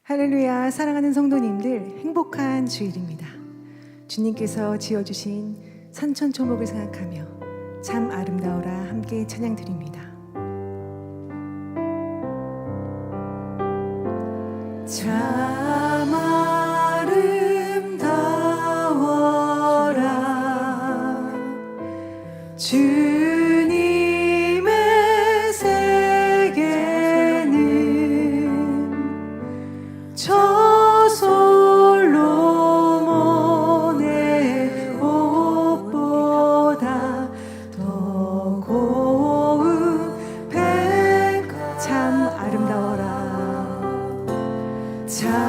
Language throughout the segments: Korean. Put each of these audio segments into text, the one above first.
할렐루야. 사랑하는 성도님들, 행복한 주일입니다. 주님께서 지어주신 산천초목을 생각하며 참 아름다워라 함께 찬양 드립니다. 참 아름다워라 주님의 세계는 저 솔로몬의 옷보다 더 고운 백. 참 아름다워라 참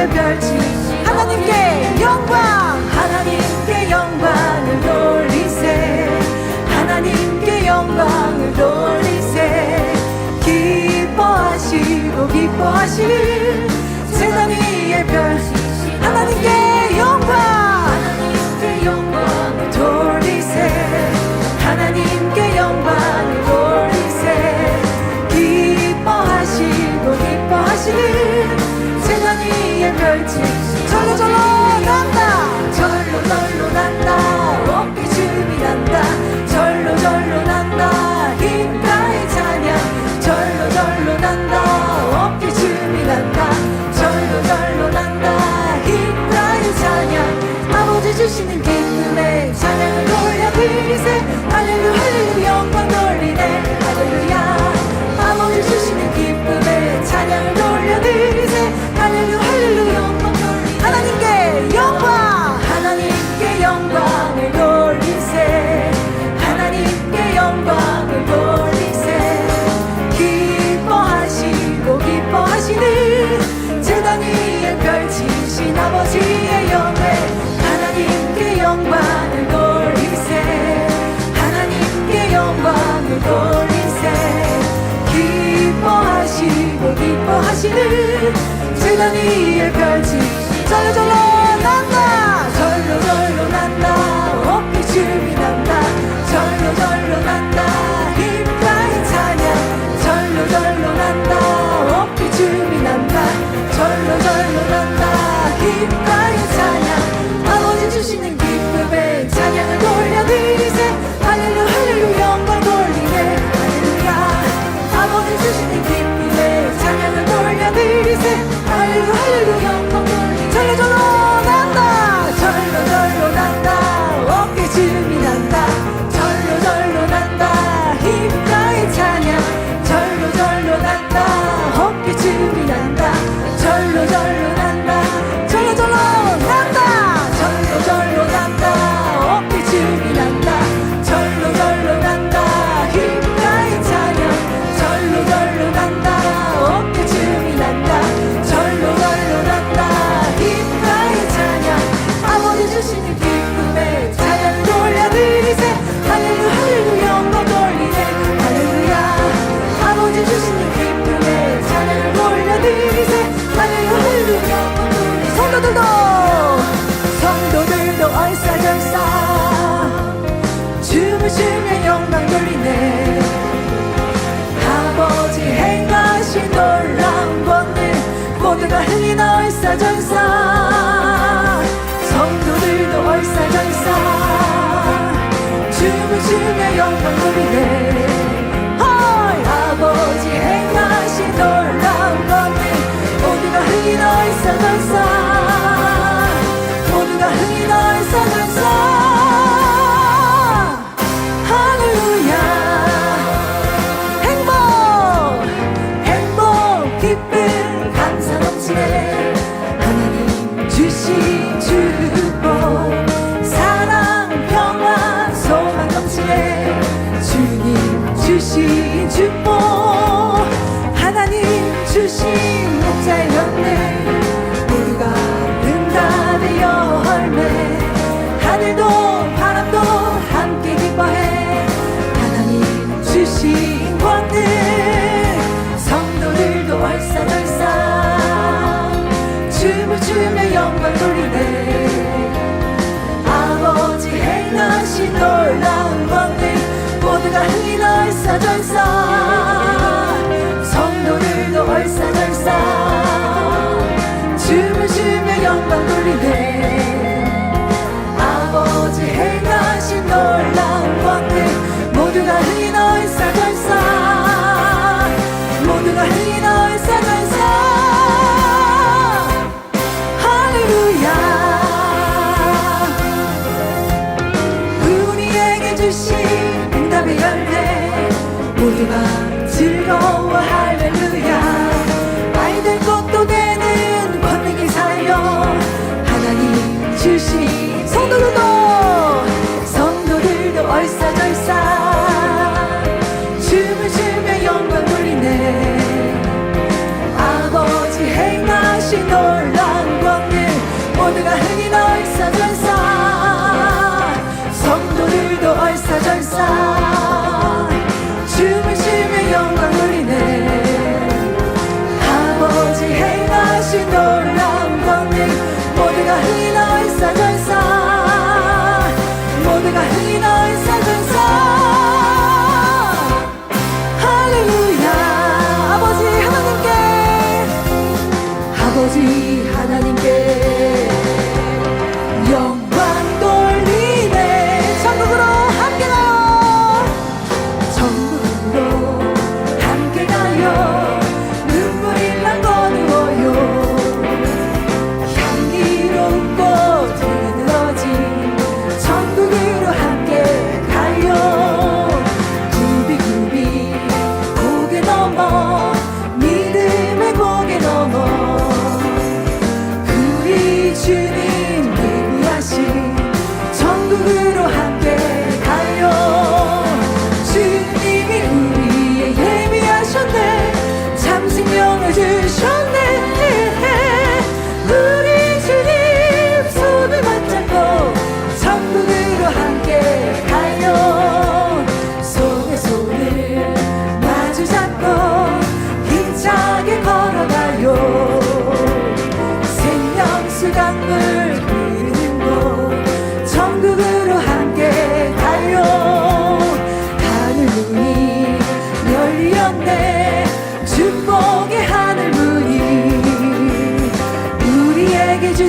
위에 펼치신 하나님께 영광 하나님께 영광을 돌리세 하나님께 영광을 돌리세 기뻐하시고 기뻐하시는 세상 위에 펼치신 하나님께 영광 하나님께 영광을 돌리세 하나님께 영광을 돌리세 기뻐하시고 기뻐하시는 세상 위에 펼치신 절로 절로 난다 절로 절로 난다 어깨 춤이 난다 절로 절로 난다 힘가의 찬양 절로 절로 난다 어깨 춤이 난다 절로 절로 난다 힘가의 찬양 아버지 주시는 기쁨에 찬양을 돌려드리세 할렐루 할렐루 영광 돌리네 할렐루야 아버지 주시는 기쁨에 찬양을 돌려드리세 할렐루 할렐루 영광 돌리네 하나님께 영광 하나님께 영광을 돌리세 하나님께 영광을 돌리세 기뻐하시고 기뻐하시는 제단 위에 펼치신 아버지의 영광 하나님께 영광을 돌리세 하나님께 영광을 돌리세 기뻐하시고 기뻐하시는 제단 위에 펼치신 절로 절로 난다 절로 절로 난다 어깨 춤이 난다 절로 절로 난다 힘가의 찬양 절로 절로 난다 어깨 춤이 난다 절로 절로 난다 힘가의 찬양 아버지 주시는 기쁨에 찬양을 돌려드리세 할렐루 할렐루 영광 돌리네 할렐루야 아버지 주시는 기쁨에 찬양을 돌려드리세 할렐루 할렐루 영광 돌리네 절로 절로 난다 절로 절로 난다 어깨 춤이 난다 절로 절로 난다 힘가의 찬양 절로 절로 난다 어깨 춤이 난다 절로 절로 난다 절로 절로 난다 절로 절로 난다 어깨 춤이 난다 절로 절로 난다 힘가의 찬양 절로 절로 난다 어깨 춤이 난다 절로 절로 난다 힘가의 찬양 아버지 주시는 기쁨에 찬양 돌려드리세 할렐루 할렐루 영광 돌리네 할렐루야 아버지 주시는 기쁨에 찬양을 돌려드리세 할렐루 할렐루 영광 돌리네 성도들도 얼싸절싸 춤을 추며 영광 돌리네 아버지 행하신 놀라운 권능 모두가 흥이 나 얼싸절싸 성도들도 얼싸절싸 춤을 추며 영광 돌리네 아버지 행하신 놀라운 권능 모두가 흥이 나 얼싸절싸 모두가 흥이 나 얼싸절싸 할렐루야 행복 기쁨 감사 넘치네 하나님 주신 축복 사랑 평화 소망 넘치네 주님 주신 축복 하나님 주신 목자의 연대 모두가 응답의 열매 하늘도 바람도 함께 기뻐해 하나님 주신 권능 성도들도 얼싸절싸 춤을 추며 영광 돌리네 아버지 행하신 놀라운 권능 모두가 흥이 나 얼싸절싸 성도들도 얼싸절싸 춤을 추며 영광 돌리네 아버지 행하신 놀라운 권능 모두가 흥이 나 얼싸절싸 모두가 흥이 나 얼싸절싸 할렐루야 우리에게 주신 응답의 열매 모두가 즐거워 할렐루야 아이들 것도 되는 권능이 사여 하나님 주신 성도들도 얼싸절싸 춤을 추며 영광 돌리네 아버지 행하신 놀라운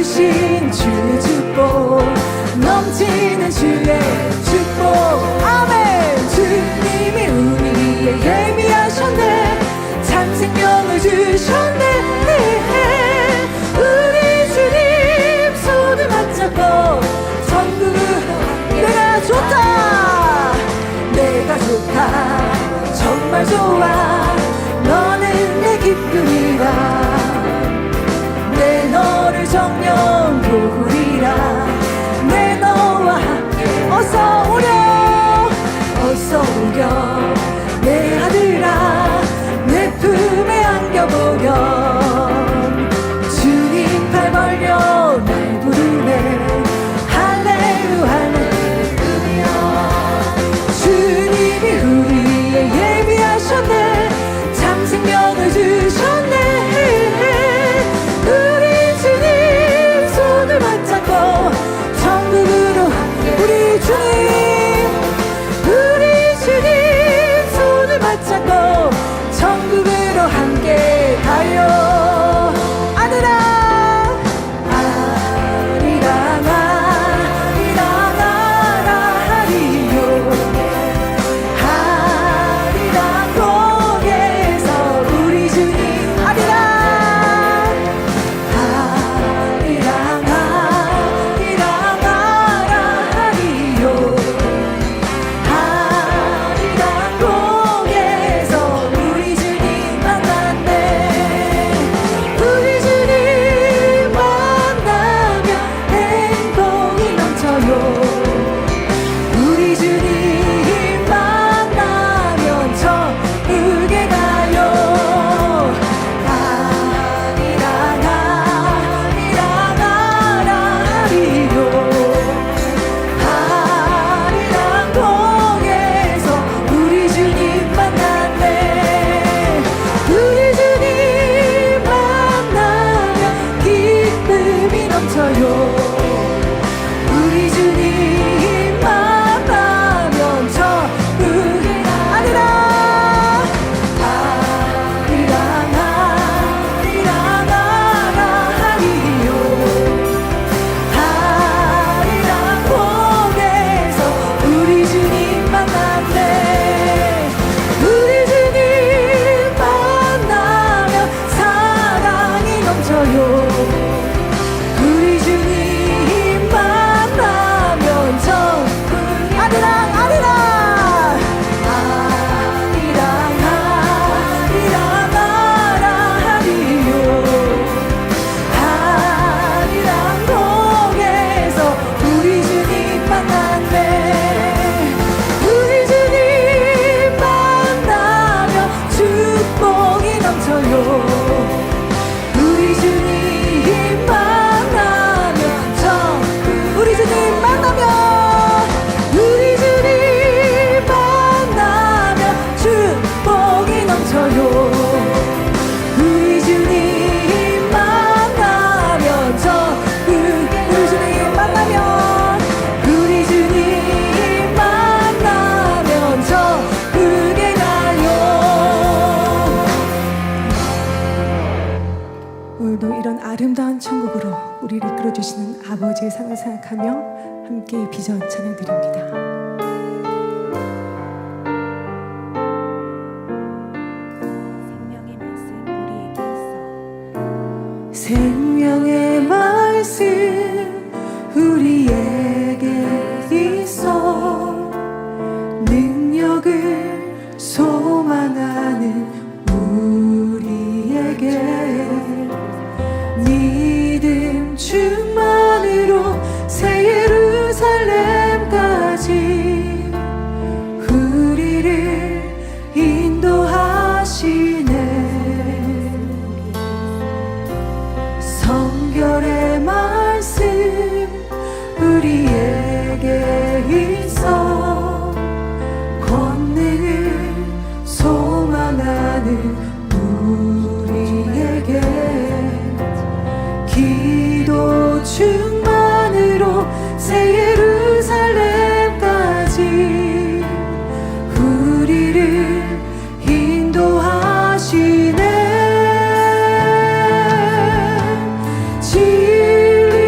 주신 주의 축복 넘치는 주의 축복 아멘. 주님이 우리의 예비하셨네 참 생명을 주셨네. 우리 주님 손을 맞잡고 천국으로 내가 좋다 내가 좋다 정말 좋아 너는 내 기쁨이라 내 너를 정녕 보리라 내 너와 함께 어서 오렴 내 아들아 내 품에 안겨보렴 주님 팔 벌려 날 부르네 할렐루 할렐루야. 주님이 우리의 예비하셨네 참 생명을 주셨네. 우리 주님 손을 맞잡고 천국으로 우리 주님 손을 맞잡고 천국으로 함께 가요. 아들아 아름다운 천국으로 우리를 이끌어주시는 아버지의 상을 생각하며 함께 비전 찬양드립니다. 생명의 말씀 우리에게 있어 능력을 소망하는 우리에게 믿음 충만으로 새 예루살렘까지 우리를 인도하시네. 성결의 말씀 우리에게 있어 권능을 소망하는 우리에게 기도 충만으로 새 예루살렘까지 우리를 인도하시네. 진리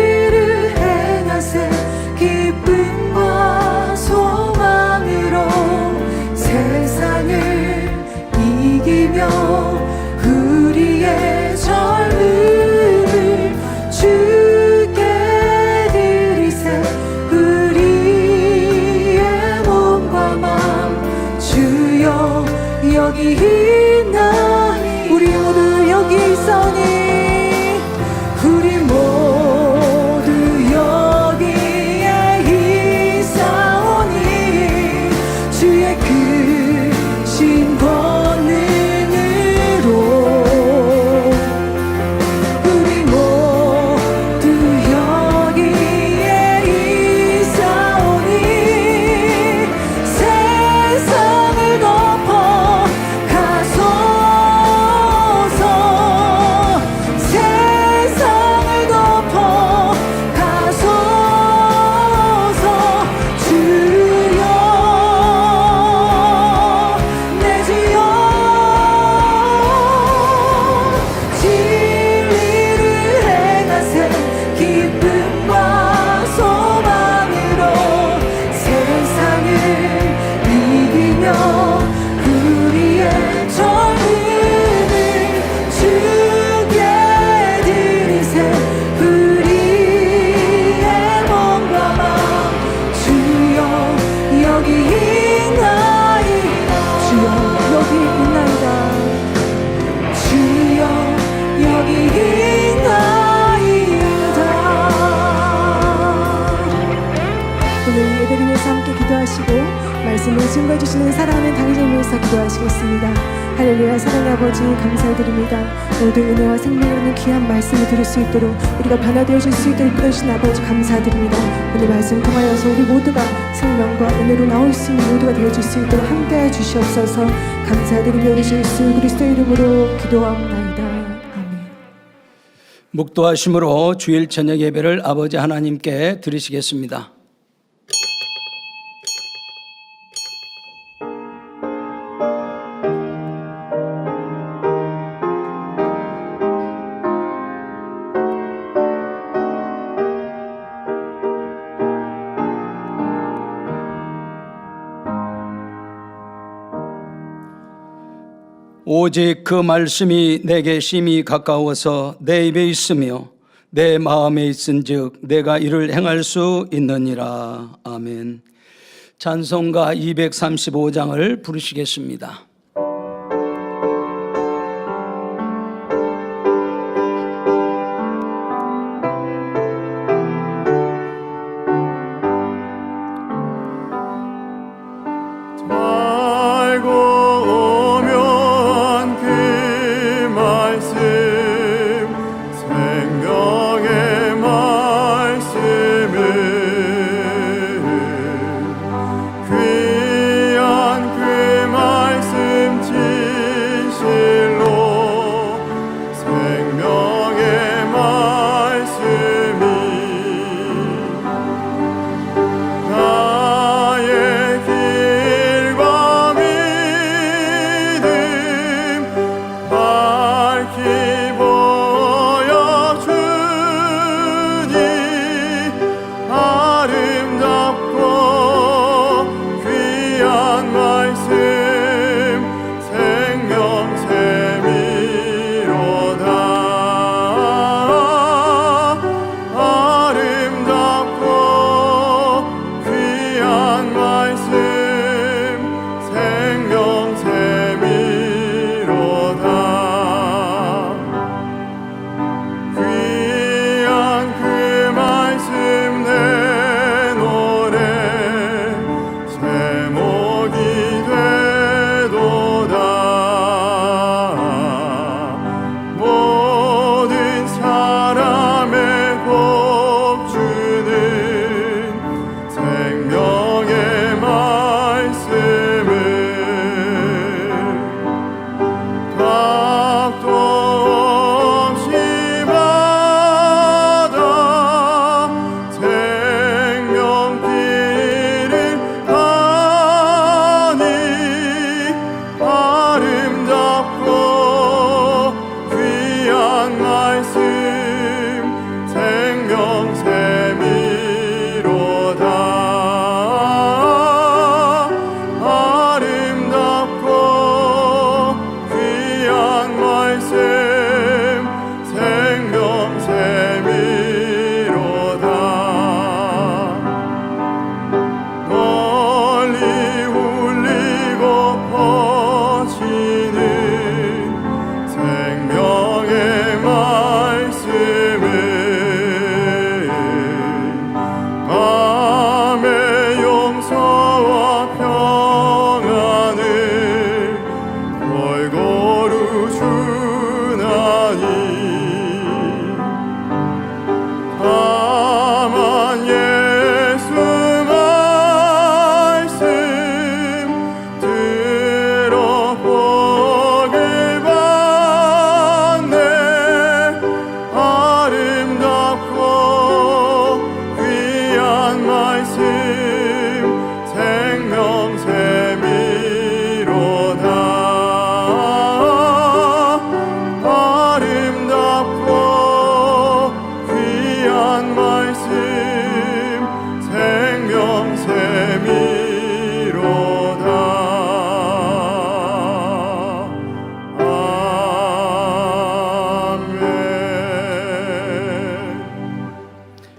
주시는 사랑하는 당신을 위해서 기도하시겠습니다. 할렐루야. 사랑의 아버지 감사드립니다. 모두 은혜와 생명이라는 귀한 말씀을 들을 수 있도록 우리가 변화되어질 수 있도록 이끌어주신 아버지 감사드립니다. 오늘 말씀 통하여서 우리 모두가 생명과 은혜로 나올 수 있는 모두가 되어질 수 있도록 함께하여 주시옵소서. 감사드리며 우리 주 예수 그리스도의 이름으로 기도하옵나이다. 아멘. 묵도하심으로 주일 저녁 예배를 아버지 하나님께 드리시겠습니다. 오직 그 말씀이 내게 심히 가까워서 내 입에 있으며 내 마음에 있은즉 내가 이를 행할 수 있느니라. 아멘. 찬송가 235장을 부르시겠습니다.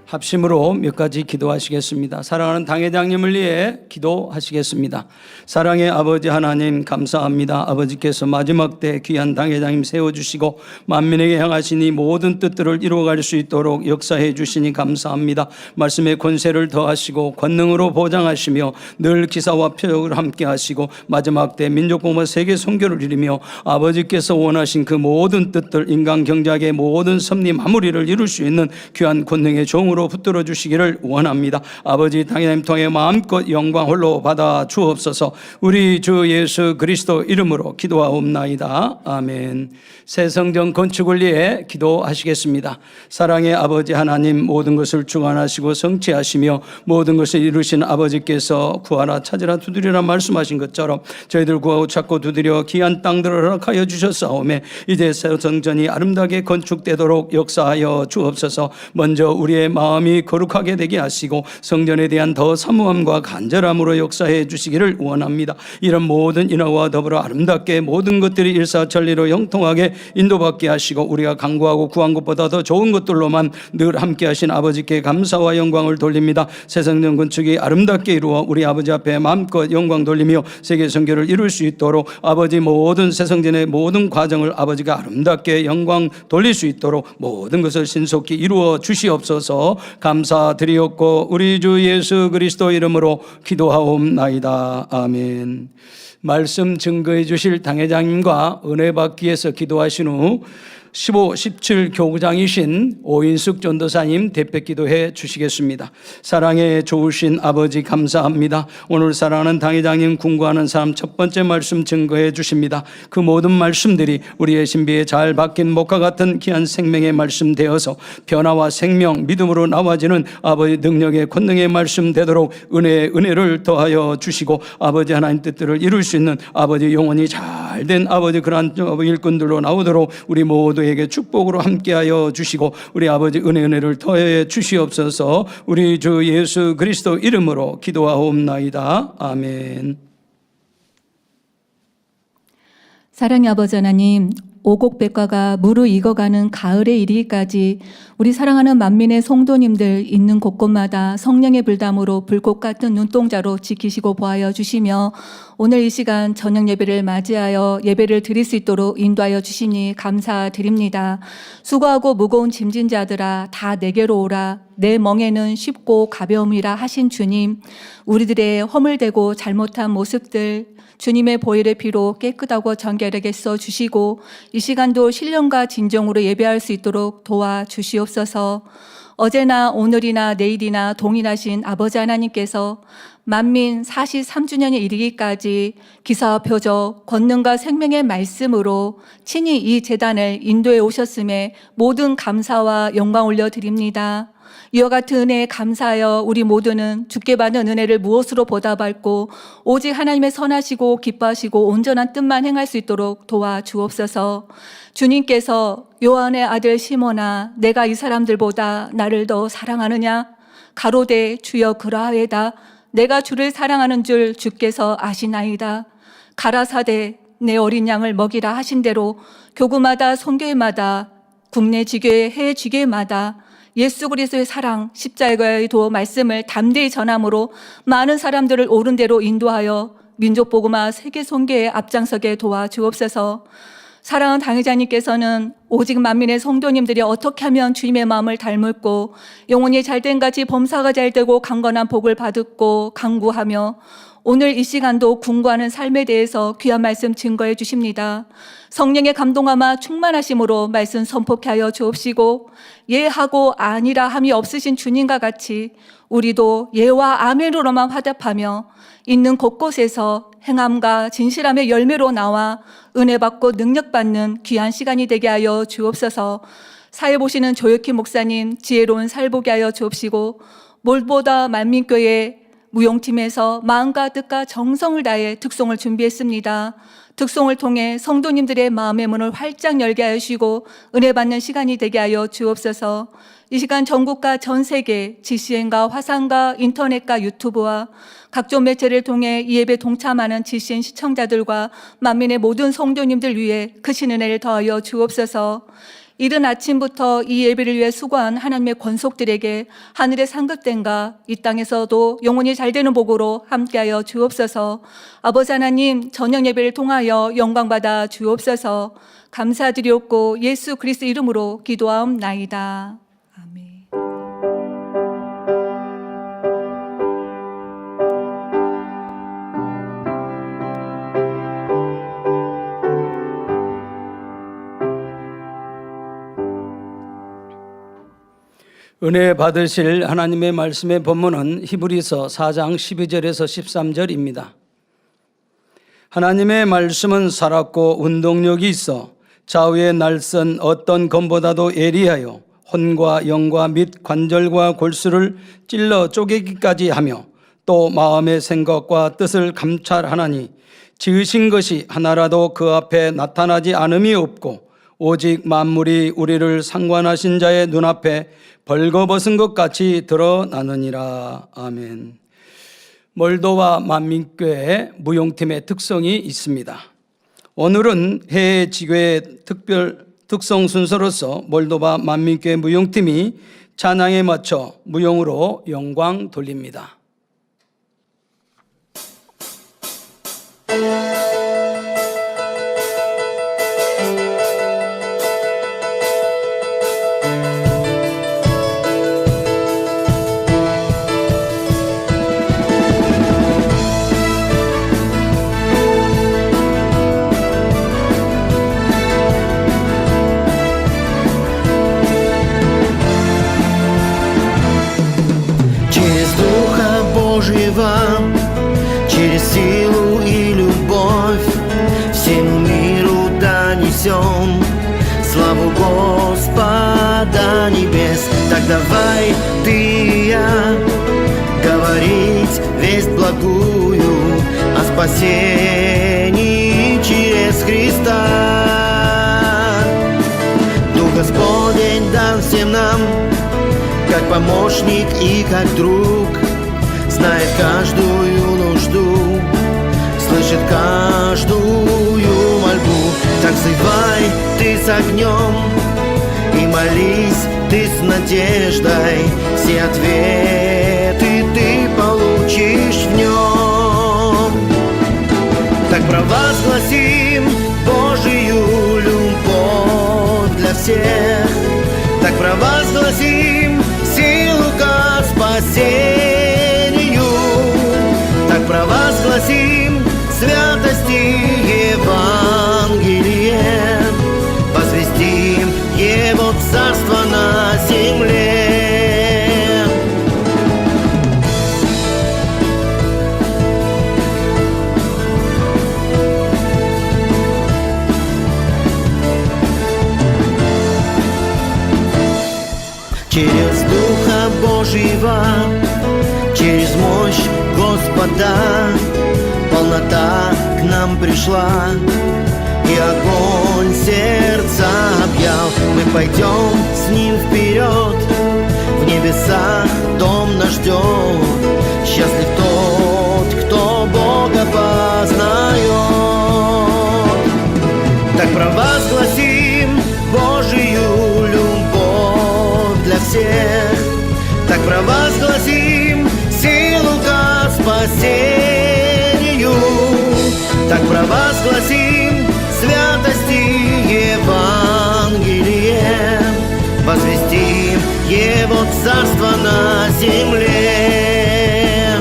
합심으로 몇 가지 기도하시겠습니다. 사랑하는 당회장님을 위해 기도하시겠습니다. 사랑의 아버지 하나님 감사합니다. 아버지께서 마지막 때 귀한 당회장님 세워주시고 만민에게 향하신 이 모든 뜻들을 이루어갈 수 있도록 역사해 주시니 감사합니다. 말씀의 권세를 더하시고 권능으로 보장하시며 늘 기사와 표적을 함께 하시고 마지막 때 민족복음과 세계 선교를 이루며 아버지께서 원하신 그 모든 뜻들 인간 경작의 모든 섭리 마무리를 이룰 수 있는 귀한 권능의 종으로 붙들어 주시기를 원합니다. 아버지 당회장님 통해 마음껏 영광 홀로 받아 주옵소서. 우리 주 예수 그리스도 이름으로 기도하옵나이다. 아멘. 새 성전 건축을 위해 기도하시겠습니다. 사랑의 아버지 하나님 모든 것을 주관하시고 성취하시며 모든 것을 이루신 아버지께서 구하라 찾으라 두드리라 말씀하신 것처럼 저희들 구하고 찾고 두드려 귀한 땅들을 허락하여 주셨사오매 이제 새 성전이 아름답게 건축되도록 역사하여 주옵소서. 먼저 우리의 마음이 거룩하게 되게 하시고 성전에 대한 더 사모함과 간절함으로 역사해 주시기를 원합니다. 이런 모든 인하와 더불어 아름답게 모든 것들이 일사천리로 형통하게 인도받게 하시고 우리가 간구하고 구한 것보다 더 좋은 것들로만 늘 함께 하신 아버지께 감사와 영광을 돌립니다. 새 성전 건축이 아름답게 이루어 우리 아버지 앞에 마음껏 영광 돌리며 세계 선교를 이룰 수 있도록 아버지 모든 새 성전의 모든 과정을 아버지가 아름답게 영광 돌릴 수 있도록 모든 것을 신속히 이루어 주시옵소서. 감사드리옵고 우리 주 예수 그리스도 이름으로 기도하옵나이다. 아멘. 말씀 증거해 주실 당회장님과 은혜 받기 위해서 기도하신 후 15, 17 교구장이신 오인숙 전도사님 대표 기도해 주시겠습니다. 사랑에 좋으신 아버지 감사합니다. 오늘 사랑하는 당회장님 군구하는 사람 첫 번째 말씀 증거해 주십니다. 그 모든 말씀들이 우리의 신비에 잘 박힌 목과 같은 귀한 생명의 말씀 되어서 변화와 생명 믿음으로 나와지는 아버지 능력의 권능의 말씀 되도록 은혜를 더하여 주시고 아버지 하나님 뜻들을 이룰 수 있는 아버지 영혼이 잘된 아버지 그러한 일꾼들로 나오도록 우리 모두에게 축복으로 함께하여 주시고 우리 아버지 은혜를 더해 주시옵소서. 우리 주 예수 그리스도 이름으로 기도하옵나이다. 아멘. 사랑의 아버지 하나님, 오곡백과가 무르익어가는 가을에 이르기까지 우리 사랑하는 만민의 성도님들 있는 곳곳마다 성령의 불담으로 불꽃 같은 눈동자로 지키시고 보하여 주시며 오늘 이 시간 저녁 예배를 맞이하여 예배를 드릴 수 있도록 인도하여 주시니 감사드립니다. 수고하고 무거운 짐진 자들아 다 내게로 오라. 내 멍에는 쉽고 가벼움이라 하신 주님, 우리들의 허물되고 잘못한 모습들 주님의 보혈의 피로 깨끗하고 정결하게 써주시고 이 시간도 신령과 진정으로 예배할 수 있도록 도와주시옵소서. 어제나 오늘이나 내일이나 동일하신 아버지 하나님께서 만민 43주년에 이르기까지 기사와 표적, 권능과 생명의 말씀으로 친히 이 재단을 인도해 오셨음에 모든 감사와 영광 올려드립니다. 이와 같은 은혜에 감사하여 우리 모두는 주께 받은 은혜를 무엇으로 보답할고 오직 하나님의 선하시고 기뻐하시고 온전한 뜻만 행할 수 있도록 도와주옵소서. 주님께서 요한의 아들 시몬아 내가 이 사람들보다 나를 더 사랑하느냐? 가로되 주여 그러하외다. 내가 주를 사랑하는 줄 주께서 아시나이다. 가라사대 내 어린 양을 먹이라 하신 대로 교구마다 선교회마다 국내 지교회 해외 지교회마다 예수 그리스도의 사랑 십자가의 도 말씀을 담대히 전함으로 많은 사람들을 옳은 대로 인도하여 민족 복음화 세계 선교에 앞장서게 도와주옵소서. 사랑하는 당회장님께서는 오직 만민의 성도님들이 어떻게 하면 주님의 마음을 닮을고 영혼이 잘된 같이 범사가 잘되고 강건한 복을 받고 간구하며 오늘 이 시간도 궁구하는 삶에 대해서 귀한 말씀 증거해 주십니다. 성령의 감동함아 충만하심으로 말씀 선포케 하여 주옵시고 예하고 아니라 함이 없으신 주님과 같이 우리도 예와 아멘으로만 화답하며 있는 곳곳에서 행함과 진실함의 열매로 나와 은혜 받고 능력 받는 귀한 시간이 되게 하여 주옵소서. 사회 보시는 조혁희 목사님 지혜로운 살보게 하여 주옵시고 무엇보다 만민교회 무용팀에서 마음과 뜻과 정성을 다해 특송을 준비했습니다. 특송을 통해 성도님들의 마음의 문을 활짝 열게 하시고 은혜 받는 시간이 되게 하여 주옵소서. 이 시간 전국과 전 세계 GCN과 화상과 인터넷과 유튜브와 각종 매체를 통해 이 예배 동참하는 GCN 시청자들과 만민의 모든 성도님들 위해 크신 은혜를 더하여 주옵소서. 이른 아침부터 이 예배를 위해 수고한 하나님의 권속들에게 하늘의 상급됨과 이 땅에서도 영원히 잘되는 복으로 함께하여 주옵소서. 아버지 하나님, 저녁 예배를 통하여 영광받아 주옵소서. 감사드리옵고 예수 그리스도 이름으로 기도하옵나이다. 아멘. 은혜 받으실 하나님의 말씀의 본문은 히브리서 4장 12절에서 13절입니다. 하나님의 말씀은 살았고 운동력이 있어 좌우에 날선 어떤 검보다도 예리하여 혼과 영과 및 관절과 골수를 찔러 쪼개기까지 하며 또 마음의 생각과 뜻을 감찰하나니 지으신 것이 하나라도 그 앞에 나타나지 않음이 없고 오직 만물이 우리를 상관하신 자의 눈앞에 벌거벗은 것 같이 드러나느니라. 아멘. 몰도바 만민교회 무용팀의 특성이 있습니다. 오늘은 해외 지교의 특별 특성 순서로서 몰도바 만민교회 무용팀이 찬양에 맞춰 무용으로 영광 돌립니다. Через силу и любовь всему миру донесем славу Господа небес. Так давай ты и я говорить весть благую о спасении через Христа. Дух Господень дан всем нам, как помощник и как друг. Знает каждую нужду, слышит каждую мольбу. Так взывай ты с огнем и молись ты с надеждой. Все ответы ты получишь в нем. Так провозгласим Божию любовь для всех. Так провозгласим силу ко спасению. Так провозгласим святости Евангелие, возвестим Его царство на земле. Через Духа Божьего, через мощь Господа полнота к нам пришла, и огонь сердца объял. Мы пойдем с Ним вперед, в небесах дом нас ждет. Счастлив тот, кто Бога познает. Так провозгласим Божию любовь для всех. Так провозгласим силу ко спасению. Так провозгласим святости Евангелие, возвестим Его царство на земле.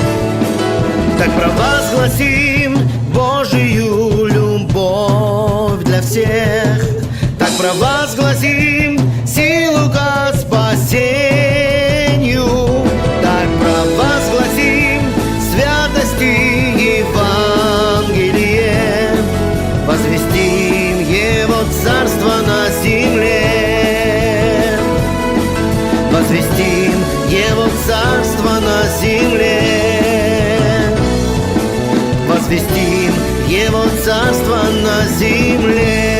Так провозгласим Божию любовь для всех. Так провозгласим силу ко спасению. Так провозгласим святости Евангелие, возвестим Его царство на земле. Возвестим Его царство на земле. Возвестим Его царство на земле.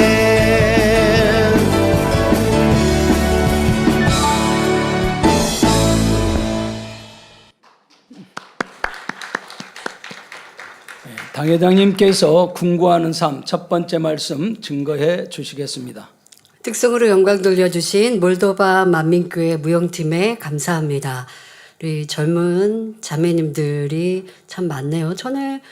당회장님께서 궁구하는 삶 첫 번째 말씀 증거해 주시겠습니다. 특성으로 영광 돌려주신 몰도바 만민교회 무용팀에 감사합니다. 우리 젊은 자매님들이 참 많네요. 전에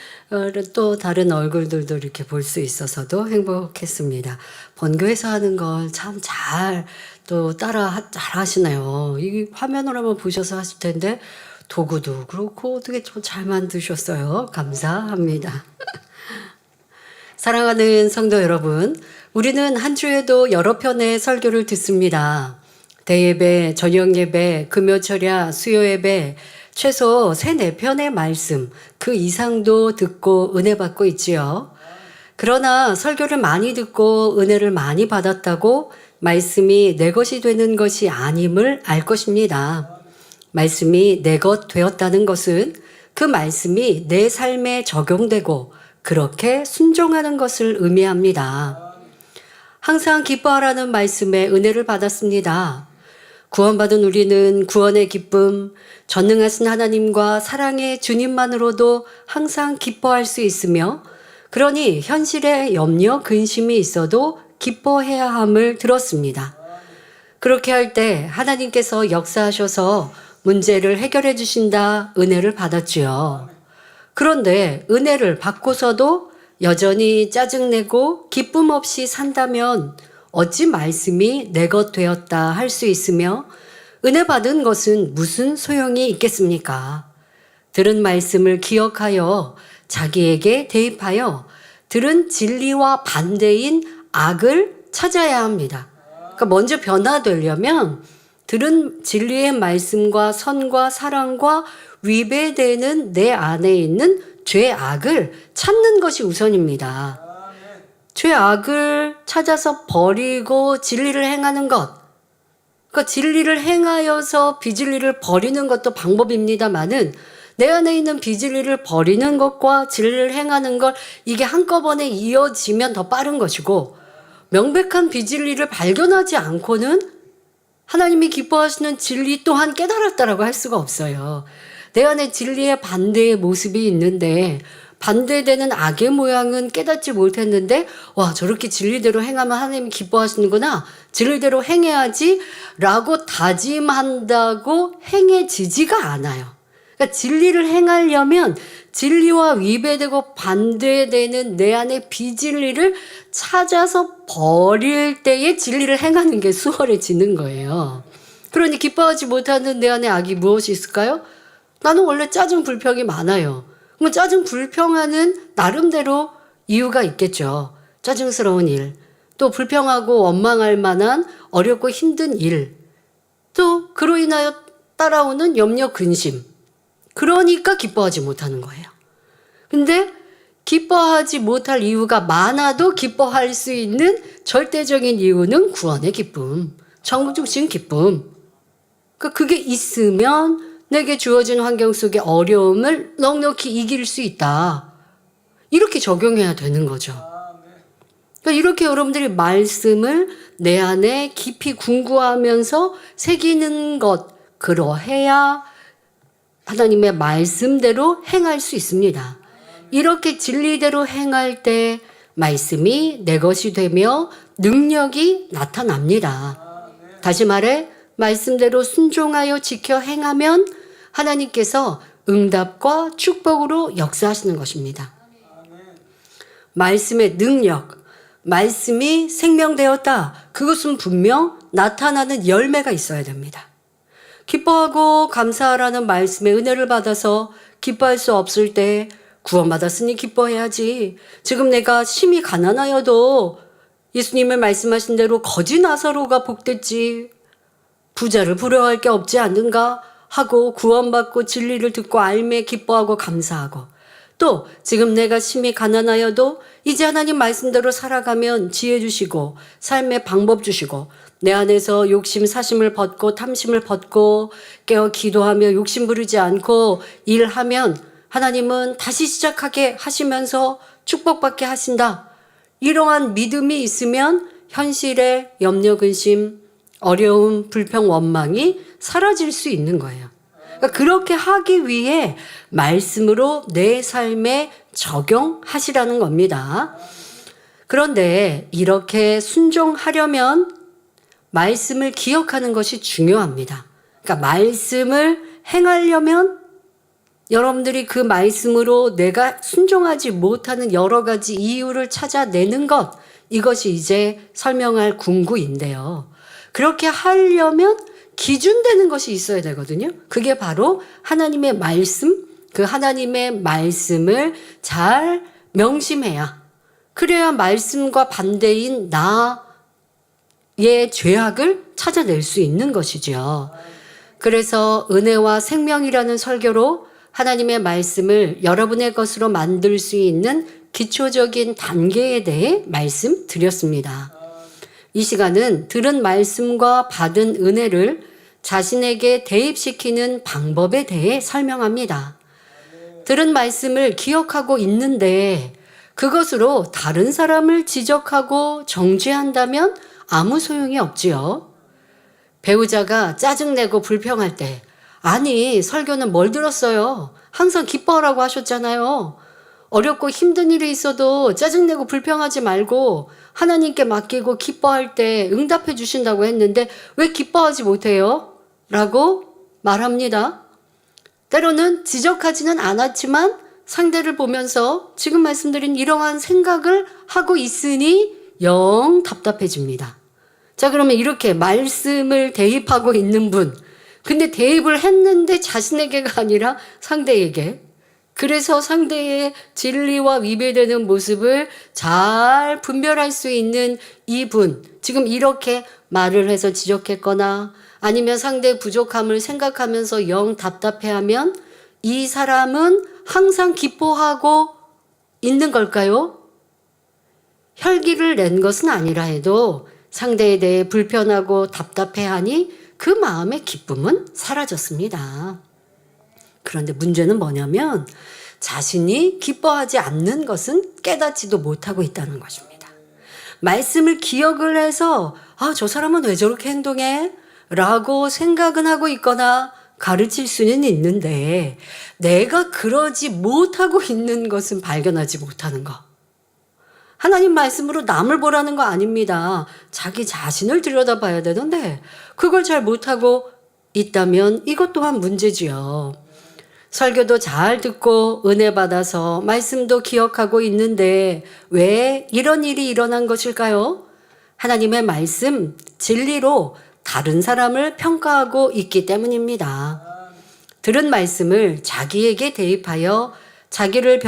또 다른 얼굴들도 이렇게 볼 수 있어서도 행복했습니다. 본교에서 하는 걸 참 잘 또 잘 하시네요. 이 화면으로 한번 보셔서 하실 텐데 도구도 그렇고 어떻게 좀 잘 만드셨어요. 감사합니다. 사랑하는 성도 여러분, 우리는 한 주에도 여러 편의 설교를 듣습니다. 대예배, 저녁예배, 금요철야, 수요예배, 최소 3-4편의 말씀, 그 이상도 듣고 은혜 받고 있지요. 그러나 설교를 많이 듣고 은혜를 많이 받았다고 말씀이 내 것이 되는 것이 아님을 알 것입니다. 말씀이 내 것 되었다는 것은 그 말씀이 내 삶에 적용되고 그렇게 순종하는 것을 의미합니다. 항상 기뻐하라는 말씀에 은혜를 받았습니다. 구원받은 우리는 구원의 기쁨, 전능하신 하나님과 사랑의 주님만으로도 항상 기뻐할 수 있으며, 그러니 현실에 염려, 근심이 있어도 기뻐해야 함을 들었습니다. 그렇게 할 때 하나님께서 역사하셔서 문제를 해결해 주신다 은혜를 받았지요. 그런데 은혜를 받고서도 여전히 짜증내고 기쁨 없이 산다면 어찌 말씀이 내 것 되었다 할 수 있으며 은혜 받은 것은 무슨 소용이 있겠습니까? 들은 말씀을 기억하여 자기에게 대입하여 들은 진리와 반대인 악을 찾아야 합니다. 그러니까 먼저 변화되려면 들은 진리의 말씀과 선과 사랑과 위배되는 내 안에 있는 죄악을 찾는 것이 우선입니다. 죄악을 찾아서 버리고 진리를 행하는 것. 그러니까 진리를 행하여서 비진리를 버리는 것도 방법입니다만은 내 안에 있는 비진리를 버리는 것과 진리를 행하는 것 이게 한꺼번에 이어지면 더 빠른 것이고 명백한 비진리를 발견하지 않고는 하나님이 기뻐하시는 진리 또한 깨달았다라고 할 수가 없어요. 내 안에 진리의 반대의 모습이 있는데 반대되는 악의 모양은 깨닫지 못했는데 와 저렇게 진리대로 행하면 하나님이 기뻐하시는구나. 진리대로 행해야지 라고 다짐한다고 행해지지가 않아요. 그러니까 진리를 행하려면 진리와 위배되고 반대되는 내 안의 비진리를 찾아서 버릴 때에 진리를 행하는 게 수월해지는 거예요. 그러니 기뻐하지 못하는 내 안에 악이 무엇이 있을까요? 나는 원래 짜증 불평이 많아요. 그럼 짜증 불평하는 나름대로 이유가 있겠죠. 짜증스러운 일, 또 불평하고 원망할 만한 어렵고 힘든 일, 또 그로 인하여 따라오는 염려 근심. 그러니까 기뻐하지 못하는 거예요. 근데 기뻐하지 못할 이유가 많아도 기뻐할 수 있는 절대적인 이유는 구원의 기쁨, 천국 주신 기쁨. 그러니까 그게 있으면 내게 주어진 환경 속의 어려움을 넉넉히 이길 수 있다. 이렇게 적용해야 되는 거죠. 그러니까 이렇게 여러분들이 말씀을 내 안에 깊이 궁구하면서 새기는 것, 그러해야 하나님의 말씀대로 행할 수 있습니다. 이렇게 진리대로 행할 때 말씀이 내 것이 되며 능력이 나타납니다. 다시 말해 말씀대로 순종하여 지켜 행하면 하나님께서 응답과 축복으로 역사하시는 것입니다. 말씀의 능력, 말씀이 생명되었다. 그것은 분명 나타나는 열매가 있어야 됩니다. 기뻐하고 감사하라는 말씀의 은혜를 받아서 기뻐할 수 없을 때 구원받았으니 기뻐해야지. 지금 내가 심히 가난하여도 예수님의 말씀하신 대로 거지 나사로가 복됐지. 부자를 부러워할 게 없지 않는가 하고 구원받고 진리를 듣고 알매 기뻐하고 감사하고 또 지금 내가 심히 가난하여도 이제 하나님 말씀대로 살아가면 지혜 주시고 삶의 방법 주시고 내 안에서 욕심 사심을 벗고 탐심을 벗고 깨어 기도하며 욕심 부리지 않고 일하면 하나님은 다시 시작하게 하시면서 축복받게 하신다. 이러한 믿음이 있으면 현실의 염려 근심 어려움, 불평, 원망이 사라질 수 있는 거예요. 그러니까 그렇게 하기 위해 말씀으로 내 삶에 적용하시라는 겁니다. 그런데 이렇게 순종하려면 말씀을 기억하는 것이 중요합니다. 그러니까 말씀을 행하려면 여러분들이 그 말씀으로 내가 순종하지 못하는 여러 가지 이유를 찾아내는 것, 이것이 이제 설명할 궁구인데요. 그렇게 하려면 기준되는 것이 있어야 되거든요. 그게 바로 하나님의 말씀, 그 하나님의 말씀을 잘 명심해야, 그래야 말씀과 반대인 나의 죄악을 찾아낼 수 있는 것이죠. 그래서 은혜와 생명이라는 설교로 하나님의 말씀을 여러분의 것으로 만들 수 있는 기초적인 단계에 대해 말씀드렸습니다. 이 시간은 들은 말씀과 받은 은혜를 자신에게 대입시키는 방법에 대해 설명합니다. 들은 말씀을 기억하고 있는데 그것으로 다른 사람을 지적하고 정죄한다면 아무 소용이 없지요. 배우자가 짜증내고 불평할 때, 아니 설교는 뭘 들었어요? 항상 기뻐하라고 하셨잖아요. 어렵고 힘든 일이 있어도 짜증내고 불평하지 말고 하나님께 맡기고 기뻐할 때 응답해 주신다고 했는데 왜 기뻐하지 못해요? 라고 말합니다. 때로는 지적하지는 않았지만 상대를 보면서 지금 말씀드린 이러한 생각을 하고 있으니 영 답답해집니다. 자, 그러면 이렇게 말씀을 대입하고 있는 분, 근데 대입을 했는데 자신에게가 아니라 상대에게, 그래서 상대의 진리와 위배되는 모습을 잘 분별할 수 있는 이분, 지금 이렇게 말을 해서 지적했거나 아니면 상대의 부족함을 생각하면서 영 답답해하면 이 사람은 항상 기뻐하고 있는 걸까요? 혈기를 낸 것은 아니라 해도 상대에 대해 불편하고 답답해하니 그 마음의 기쁨은 사라졌습니다. 그런데 문제는 뭐냐면 자신이 기뻐하지 않는 것은 깨닫지도 못하고 있다는 것입니다. 말씀을 기억을 해서 저 사람은 왜 저렇게 행동해? 라고 생각은 하고 있거나 가르칠 수는 있는데 내가 그러지 못하고 있는 것은 발견하지 못하는 것. 하나님 말씀으로 남을 보라는 거 아닙니다. 자기 자신을 들여다봐야 되는데 그걸 잘 못하고 있다면 이것 또한 문제지요. 설교도 잘 듣고 은혜 받아서 말씀도 기억하고 있는데 왜 이런 일이 일어난 것일까요? 하나님의 말씀, 진리로 다른 사람을 평가하고 있기 때문입니다. 들은 말씀을 자기에게 대입하여 자기를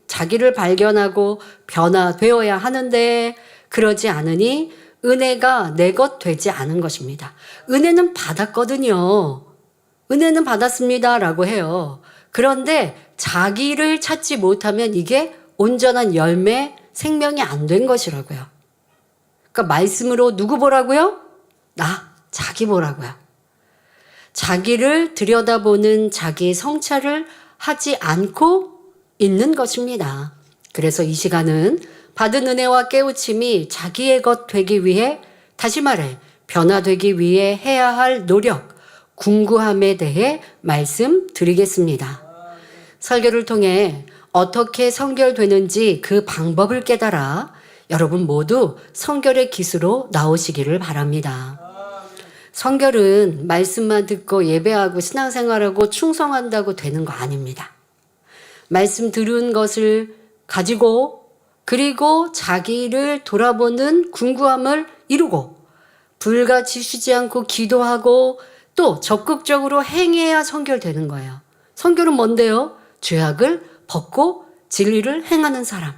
자기를 발견하고 변화되어야 하는데 그러지 않으니 은혜가 내 것 되지 않은 것입니다. 은혜는 받았거든요. 은혜는 받았습니다 라고 해요. 그런데 자기를 찾지 못하면 이게 온전한 열매, 생명이 안 된 것이라고요. 그러니까 말씀으로 누구 보라고요? 자기 보라고요. 자기를 들여다보는 자기 성찰을 하지 않고 있는 것입니다. 그래서 이 시간은 받은 은혜와 깨우침이 자기의 것 되기 위해, 다시 말해 변화되기 위해 해야 할 노력, 궁구함에 대해 말씀드리겠습니다. 설교를 통해 어떻게 성결되는지 그 방법을 깨달아 여러분 모두 성결의 기수로 나오시기를 바랍니다. 성결은 말씀만 듣고 예배하고 신앙생활하고 충성한다고 되는 거 아닙니다. 말씀 들은 것을 가지고 그리고 자기를 돌아보는 궁구함을 이루고 불같이 쉬지 않고 기도하고 또 적극적으로 행해야 성결되는 거예요. 성결은 뭔데요? 죄악을 벗고 진리를 행하는 사람.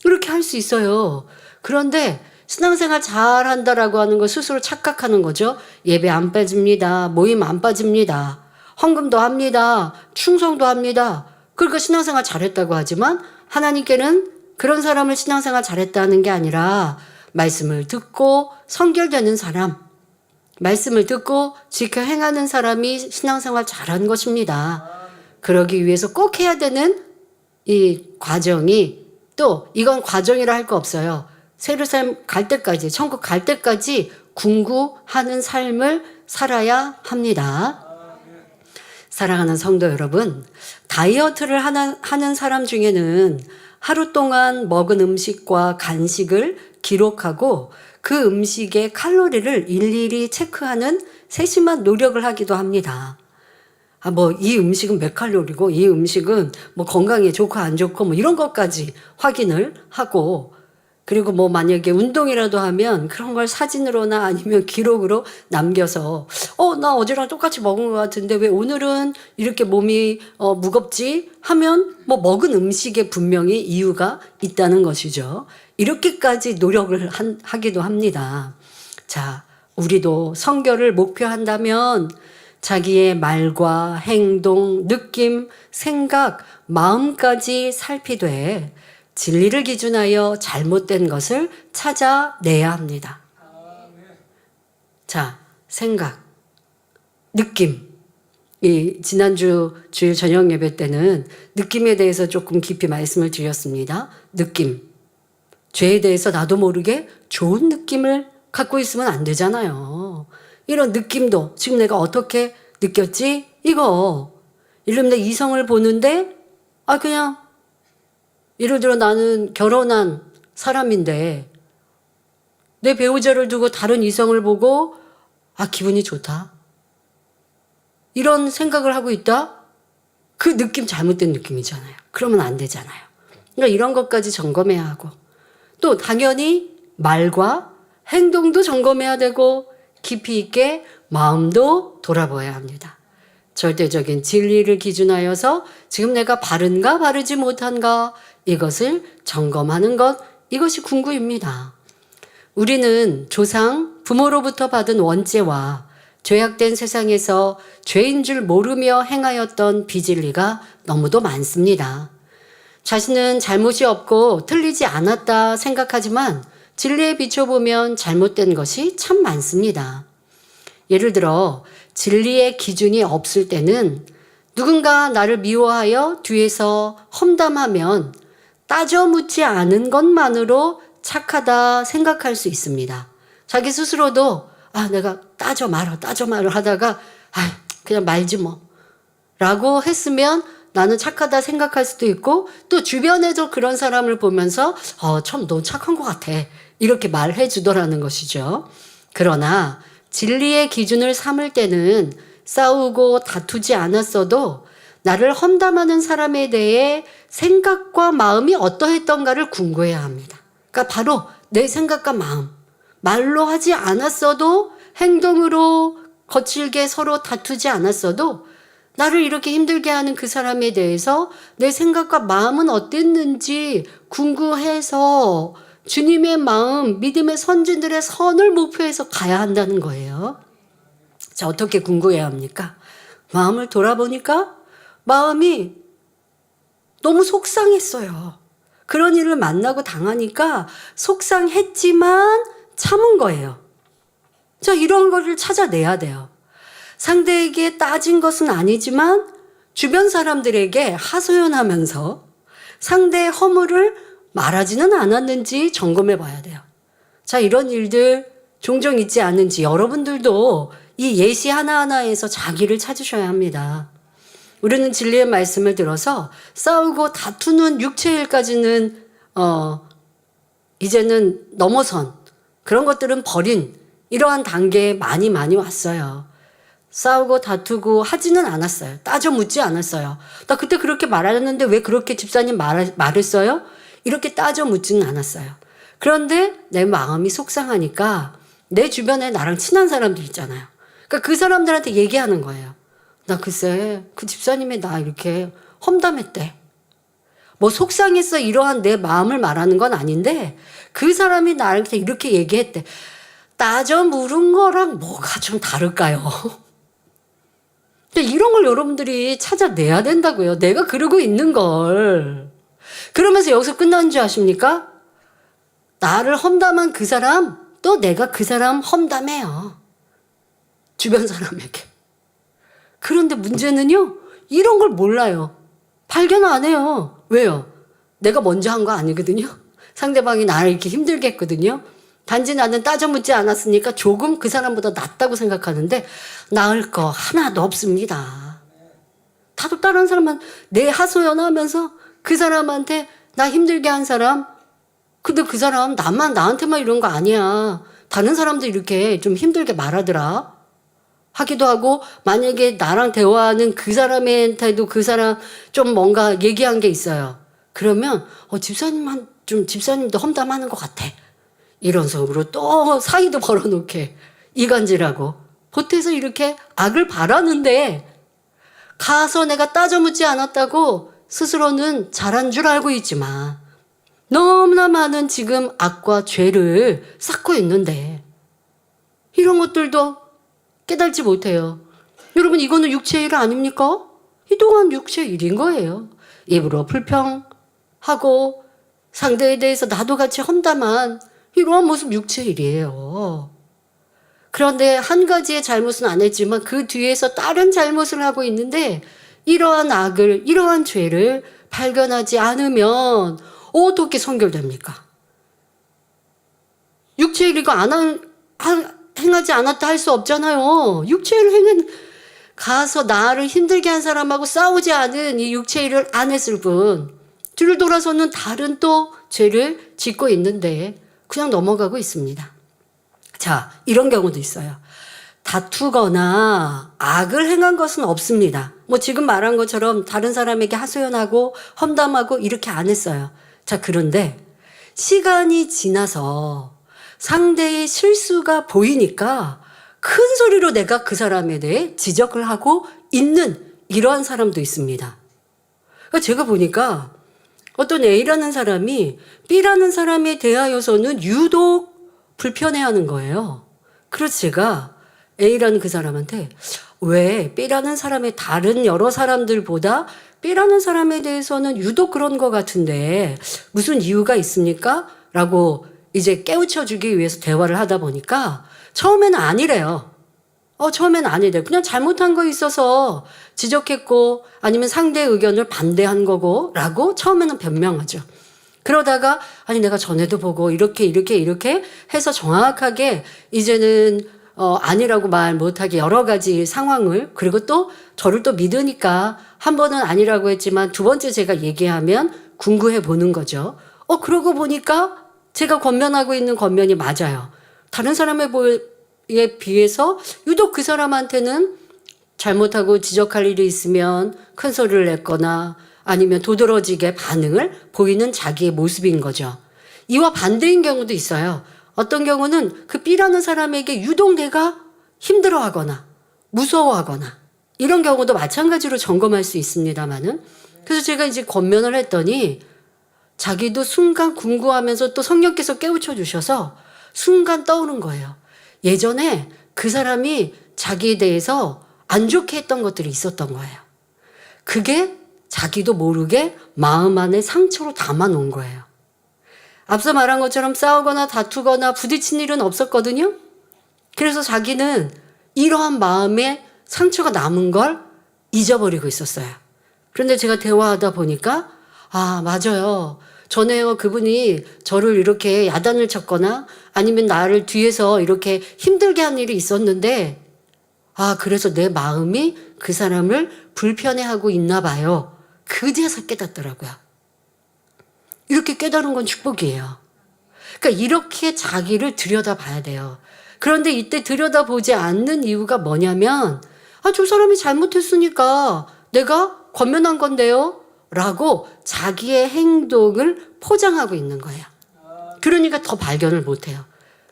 이렇게 할 수 있어요. 그런데 신앙생활 잘한다라고 하는 거 스스로 착각하는 거죠. 예배 안 빠집니다. 모임 안 빠집니다. 헌금도 합니다. 충성도 합니다. 그러니까 신앙생활 잘했다고 하지만 하나님께는 그런 사람을 신앙생활 잘했다는 게 아니라 말씀을 듣고 성결되는 사람, 말씀을 듣고 지켜 행하는 사람이 신앙생활 잘한 것입니다. 그러기 위해서 꼭 해야 되는 이 과정이, 또 이건 과정이라 할 거 없어요. 예루살렘 갈 때까지, 천국 갈 때까지 궁구하는 삶을 살아야 합니다. 사랑하는 성도 여러분, 다이어트를 하는 사람 중에는 하루 동안 먹은 음식과 간식을 기록하고 그 음식의 칼로리를 일일이 체크하는 세심한 노력을 하기도 합니다. 뭐 이 음식은 몇 칼로리고 이 음식은 뭐 건강에 좋고 안 좋고 뭐 이런 것까지 확인을 하고, 그리고 뭐 만약에 운동이라도 하면 그런 걸 사진으로나 아니면 기록으로 남겨서 나 어제랑 똑같이 먹은 것 같은데 왜 오늘은 이렇게 몸이 무겁지 하면 뭐 먹은 음식에 분명히 이유가 있다는 것이죠. 이렇게까지 노력을 하기도 합니다. 자, 우리도 성결을 목표한다면 자기의 말과 행동, 느낌, 생각, 마음까지 살피되 진리를 기준하여 잘못된 것을 찾아내야 합니다. 자, 생각, 느낌. 이 지난주 주일 저녁 예배 때는 느낌에 대해서 조금 깊이 말씀을 드렸습니다. 느낌. 죄에 대해서 나도 모르게 좋은 느낌을 갖고 있으면 안 되잖아요. 이런 느낌도 지금 내가 어떻게 느꼈지? 이거. 예를 들면 이성을 보는데 그냥 예를 들어 나는 결혼한 사람인데 내 배우자를 두고 다른 이성을 보고 기분이 좋다. 이런 생각을 하고 있다? 그 느낌 잘못된 느낌이잖아요. 그러면 안 되잖아요. 그러니까 이런 것까지 점검해야 하고, 또 당연히 말과 행동도 점검해야 되고 깊이 있게 마음도 돌아봐야 합니다. 절대적인 진리를 기준하여서 지금 내가 바른가 바르지 못한가 이것을 점검하는 것, 이것이 궁구입니다. 우리는 조상, 부모로부터 받은 원죄와 죄악된 세상에서 죄인 줄 모르며 행하였던 비진리가 너무도 많습니다. 자신은 잘못이 없고 틀리지 않았다 생각하지만 진리에 비춰보면 잘못된 것이 참 많습니다. 예를 들어 진리의 기준이 없을 때는 누군가 나를 미워하여 뒤에서 험담하면 따져 묻지 않은 것만으로 착하다 생각할 수 있습니다. 자기 스스로도 내가 따져 말아 하다가 그냥 말지 뭐 라고 했으면 나는 착하다 생각할 수도 있고, 또 주변에도 그런 사람을 보면서 참 너 착한 것 같아 이렇게 말해 주더라는 것이죠. 그러나 진리의 기준을 삼을 때는 싸우고 다투지 않았어도 나를 험담하는 사람에 대해 생각과 마음이 어떠했던가를 궁구해야 합니다. 그러니까 바로 내 생각과 마음, 말로 하지 않았어도 행동으로 거칠게 서로 다투지 않았어도 나를 이렇게 힘들게 하는 그 사람에 대해서 내 생각과 마음은 어땠는지 궁구해서 주님의 마음, 믿음의 선진들의 선을 목표해서 가야 한다는 거예요. 자, 어떻게 궁구해야 합니까? 마음을 돌아보니까 마음이 너무 속상했어요. 그런 일을 만나고 당하니까 속상했지만 참은 거예요. 자, 이런 거를 찾아내야 돼요. 상대에게 따진 것은 아니지만 주변 사람들에게 하소연하면서 상대의 허물을 말하지는 않았는지 점검해 봐야 돼요. 자, 이런 일들 종종 있지 않은지 여러분들도 이 예시 하나하나에서 자기를 찾으셔야 합니다. 우리는 진리의 말씀을 들어서 싸우고 다투는 육체의 일까지는 이제는 넘어선 그런 것들은 버린 이러한 단계에 많이 왔어요. 싸우고 다투고 하지는 않았어요. 따져 묻지 않았어요. 나 그때 그렇게 말하는데 왜 그렇게 집사님 말했어요? 이렇게 따져 묻지는 않았어요. 그런데 내 마음이 속상하니까 내 주변에 나랑 친한 사람들 있잖아요. 그러니까 그 사람들한테 얘기하는 거예요. 나 글쎄 그 집사님이 나 이렇게 험담했대. 뭐 속상해서 이러한 내 마음을 말하는 건 아닌데 그 사람이 나한테 이렇게 얘기했대. 따져 물은 거랑 뭐가 좀 다를까요? 근데 이런 걸 여러분들이 찾아내야 된다고요. 내가 그러고 있는 걸. 그러면서 여기서 끝나는 줄 아십니까? 나를 험담한 그 사람, 또 내가 그 사람 험담해요. 주변 사람에게. 그런데 문제는요, 이런 걸 몰라요. 발견 안 해요. 왜요? 내가 먼저 한 거 아니거든요. 상대방이 나를 이렇게 힘들게 했거든요. 단지 나는 따져 묻지 않았으니까 조금 그 사람보다 낫다고 생각하는데 나을 거 하나도 없습니다. 다도 다른 사람은 내 하소연하면서 그 사람한테 나 힘들게 한 사람, 근데 그 사람 나한테만 이런 거 아니야. 다른 사람도 이렇게 좀 힘들게 말하더라 하기도 하고, 만약에 나랑 대화하는 그 사람한테도 그 사람 좀 뭔가 얘기한 게 있어요. 그러면 집사님도 험담하는 것 같아. 이런 속으로 또 사이도 벌어놓게 이간질하고 보태서 이렇게 악을 바라는데, 가서 내가 따져 묻지 않았다고 스스로는 잘한 줄 알고 있지만 너무나 많은 지금 악과 죄를 쌓고 있는데 이런 것들도 깨달지 못해요. 여러분, 이거는 육체의 일 아닙니까? 이 또한 육체의 일인 거예요. 입으로 불평하고 상대에 대해서 나도 같이 험담한 이러한 모습 육체의 일이에요. 그런데 한 가지의 잘못은 안 했지만 그 뒤에서 다른 잘못을 하고 있는데, 이러한 악을, 이러한 죄를 발견하지 않으면 어떻게 선결됩니까? 육체의 일 이거 행하지 않았다 할 수 없잖아요. 육체의 일을 가서 나를 힘들게 한 사람하고 싸우지 않은 이 육체의 일을 안 했을 뿐, 뒤를 돌아서는 다른 또 죄를 짓고 있는데 그냥 넘어가고 있습니다. 자, 이런 경우도 있어요. 다투거나 악을 행한 것은 없습니다. 뭐 지금 말한 것처럼 다른 사람에게 하소연하고 험담하고 이렇게 안 했어요. 자, 그런데 시간이 지나서 상대의 실수가 보이니까 큰 소리로 내가 그 사람에 대해 지적을 하고 있는 이러한 사람도 있습니다. 그러니까 제가 보니까 어떤 A라는 사람이 B라는 사람에 대하여서는 유독 불편해하는 거예요. 그래서 제가 A라는 그 사람한테 왜 B라는 사람의 다른 여러 사람들보다 B라는 사람에 대해서는 유독 그런 것 같은데 무슨 이유가 있습니까? 라고 이제 깨우쳐주기 위해서 대화를 하다 보니까 처음에는 아니래요. 처음에는 아니래요. 그냥 잘못한 거 있어서 지적했고 아니면 상대의 의견을 반대한 거고 라고 처음에는 변명하죠. 그러다가 아니 내가 전에도 보고 이렇게 해서 정확하게 이제는 아니라고 말 못하게 여러 가지 상황을, 그리고 또 저를 또 믿으니까 한 번은 아니라고 했지만 두 번째 제가 얘기하면 궁구해 보는 거죠. 그러고 보니까 제가 권면하고 있는 권면이 맞아요. 다른 사람에 비해서 유독 그 사람한테는 잘못하고 지적할 일이 있으면 큰 소리를 냈거나 아니면 도드라지게 반응을 보이는 자기의 모습인 거죠. 이와 반대인 경우도 있어요. 어떤 경우는 그 B라는 사람에게 유독 내가 힘들어하거나 무서워하거나 이런 경우도 마찬가지로 점검할 수 있습니다만은, 그래서 제가 이제 권면을 했더니 자기도 순간 궁금하면서 또 성령께서 깨우쳐 주셔서 순간 떠오른 거예요. 예전에 그 사람이 자기에 대해서 안 좋게 했던 것들이 있었던 거예요. 그게 자기도 모르게 마음 안에 상처로 담아놓은 거예요. 앞서 말한 것처럼 싸우거나 다투거나 부딪힌 일은 없었거든요. 그래서 자기는 이러한 마음에 상처가 남은 걸 잊어버리고 있었어요. 그런데 제가 대화하다 보니까 맞아요. 전에요 그분이 저를 이렇게 야단을 쳤거나 아니면 나를 뒤에서 이렇게 힘들게 한 일이 있었는데 그래서 내 마음이 그 사람을 불편해하고 있나 봐요. 그제서 깨닫더라고요. 이렇게 깨달은 건 축복이에요. 그러니까 이렇게 자기를 들여다봐야 돼요. 그런데 이때 들여다보지 않는 이유가 뭐냐면 저 사람이 잘못했으니까 내가 권면한 건데요 라고 자기의 행동을 포장하고 있는 거예요. 그러니까 더 발견을 못해요.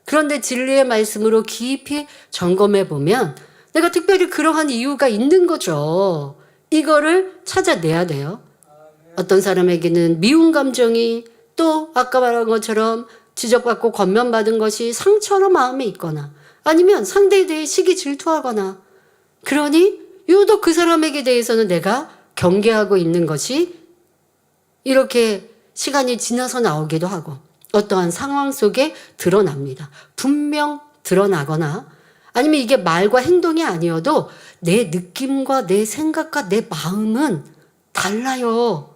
그런데 진리의 말씀으로 깊이 점검해 보면 내가 특별히 그러한 이유가 있는 거죠. 이거를 찾아내야 돼요. 어떤 사람에게는 미운 감정이, 또 아까 말한 것처럼 지적받고 권면받은 것이 상처로 마음에 있거나 아니면 상대에 대해 시기 질투하거나, 그러니 유독 그 사람에게 대해서는 내가 경계하고 있는 것이 이렇게 시간이 지나서 나오기도 하고 어떠한 상황 속에 드러납니다. 분명 드러나거나 아니면 이게 말과 행동이 아니어도 내 느낌과 내 생각과 내 마음은 달라요.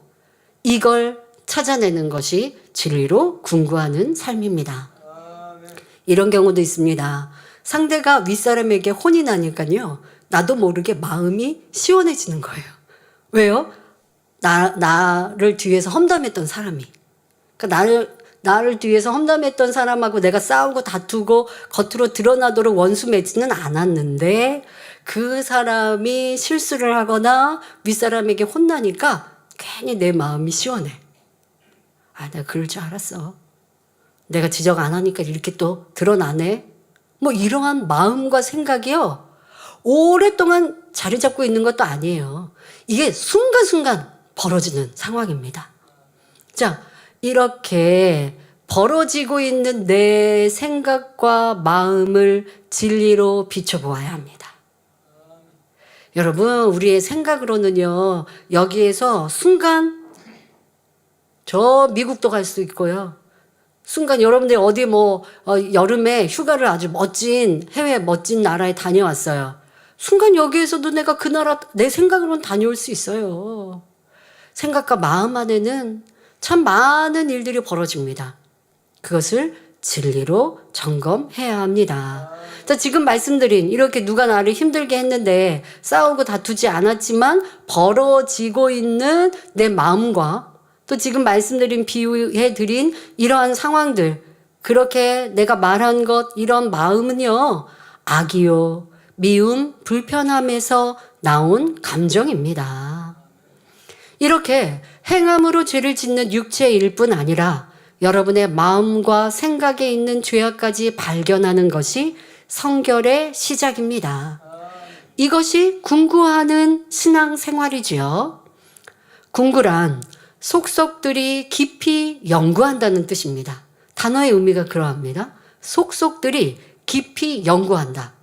이걸 찾아내는 것이 진리로 궁구하는 삶입니다. 이런 경우도 있습니다. 상대가 윗사람에게 혼이 나니까요. 나도 모르게 마음이 시원해지는 거예요. 왜요? 나를 뒤에서 험담했던 사람이. 그러니까 나를 뒤에서 험담했던 사람하고 내가 싸우고 다투고 겉으로 드러나도록 원수 맺지는 않았는데 그 사람이 실수를 하거나 윗사람에게 혼나니까 괜히 내 마음이 시원해. 아, 내가 그럴 줄 알았어. 내가 지적 안 하니까 이렇게 또 드러나네. 뭐 이러한 마음과 생각이요. 오랫동안 자리 잡고 있는 것도 아니에요. 이게 순간순간 벌어지는 상황입니다. 자, 이렇게 벌어지고 있는 내 생각과 마음을 진리로 비춰보아야 합니다. 여러분, 우리의 생각으로는요, 여기에서 순간 저 미국도 갈 수 있고요. 순간 여러분들 어디 여름에 휴가를 아주 해외 멋진 나라에 다녀왔어요. 순간 여기에서도 내가 그 나라 내 생각으로는 다녀올 수 있어요. 생각과 마음 안에는 참 많은 일들이 벌어집니다. 그것을 진리로 점검해야 합니다. 자, 지금 말씀드린 이렇게 누가 나를 힘들게 했는데 싸우고 다투지 않았지만 벌어지고 있는 내 마음과 또 지금 말씀드린 비유해드린 이러한 상황들, 그렇게 내가 말한 것, 이런 마음은요, 악이요, 미움, 불편함에서 나온 감정입니다. 이렇게 행함으로 죄를 짓는 육체일 뿐 아니라 여러분의 마음과 생각에 있는 죄악까지 발견하는 것이 성결의 시작입니다. 이것이 궁구하는 신앙생활이지요. 궁구란 속속들이 깊이 연구한다는 뜻입니다. 단어의 의미가 그러합니다. 속속들이 깊이 연구한다.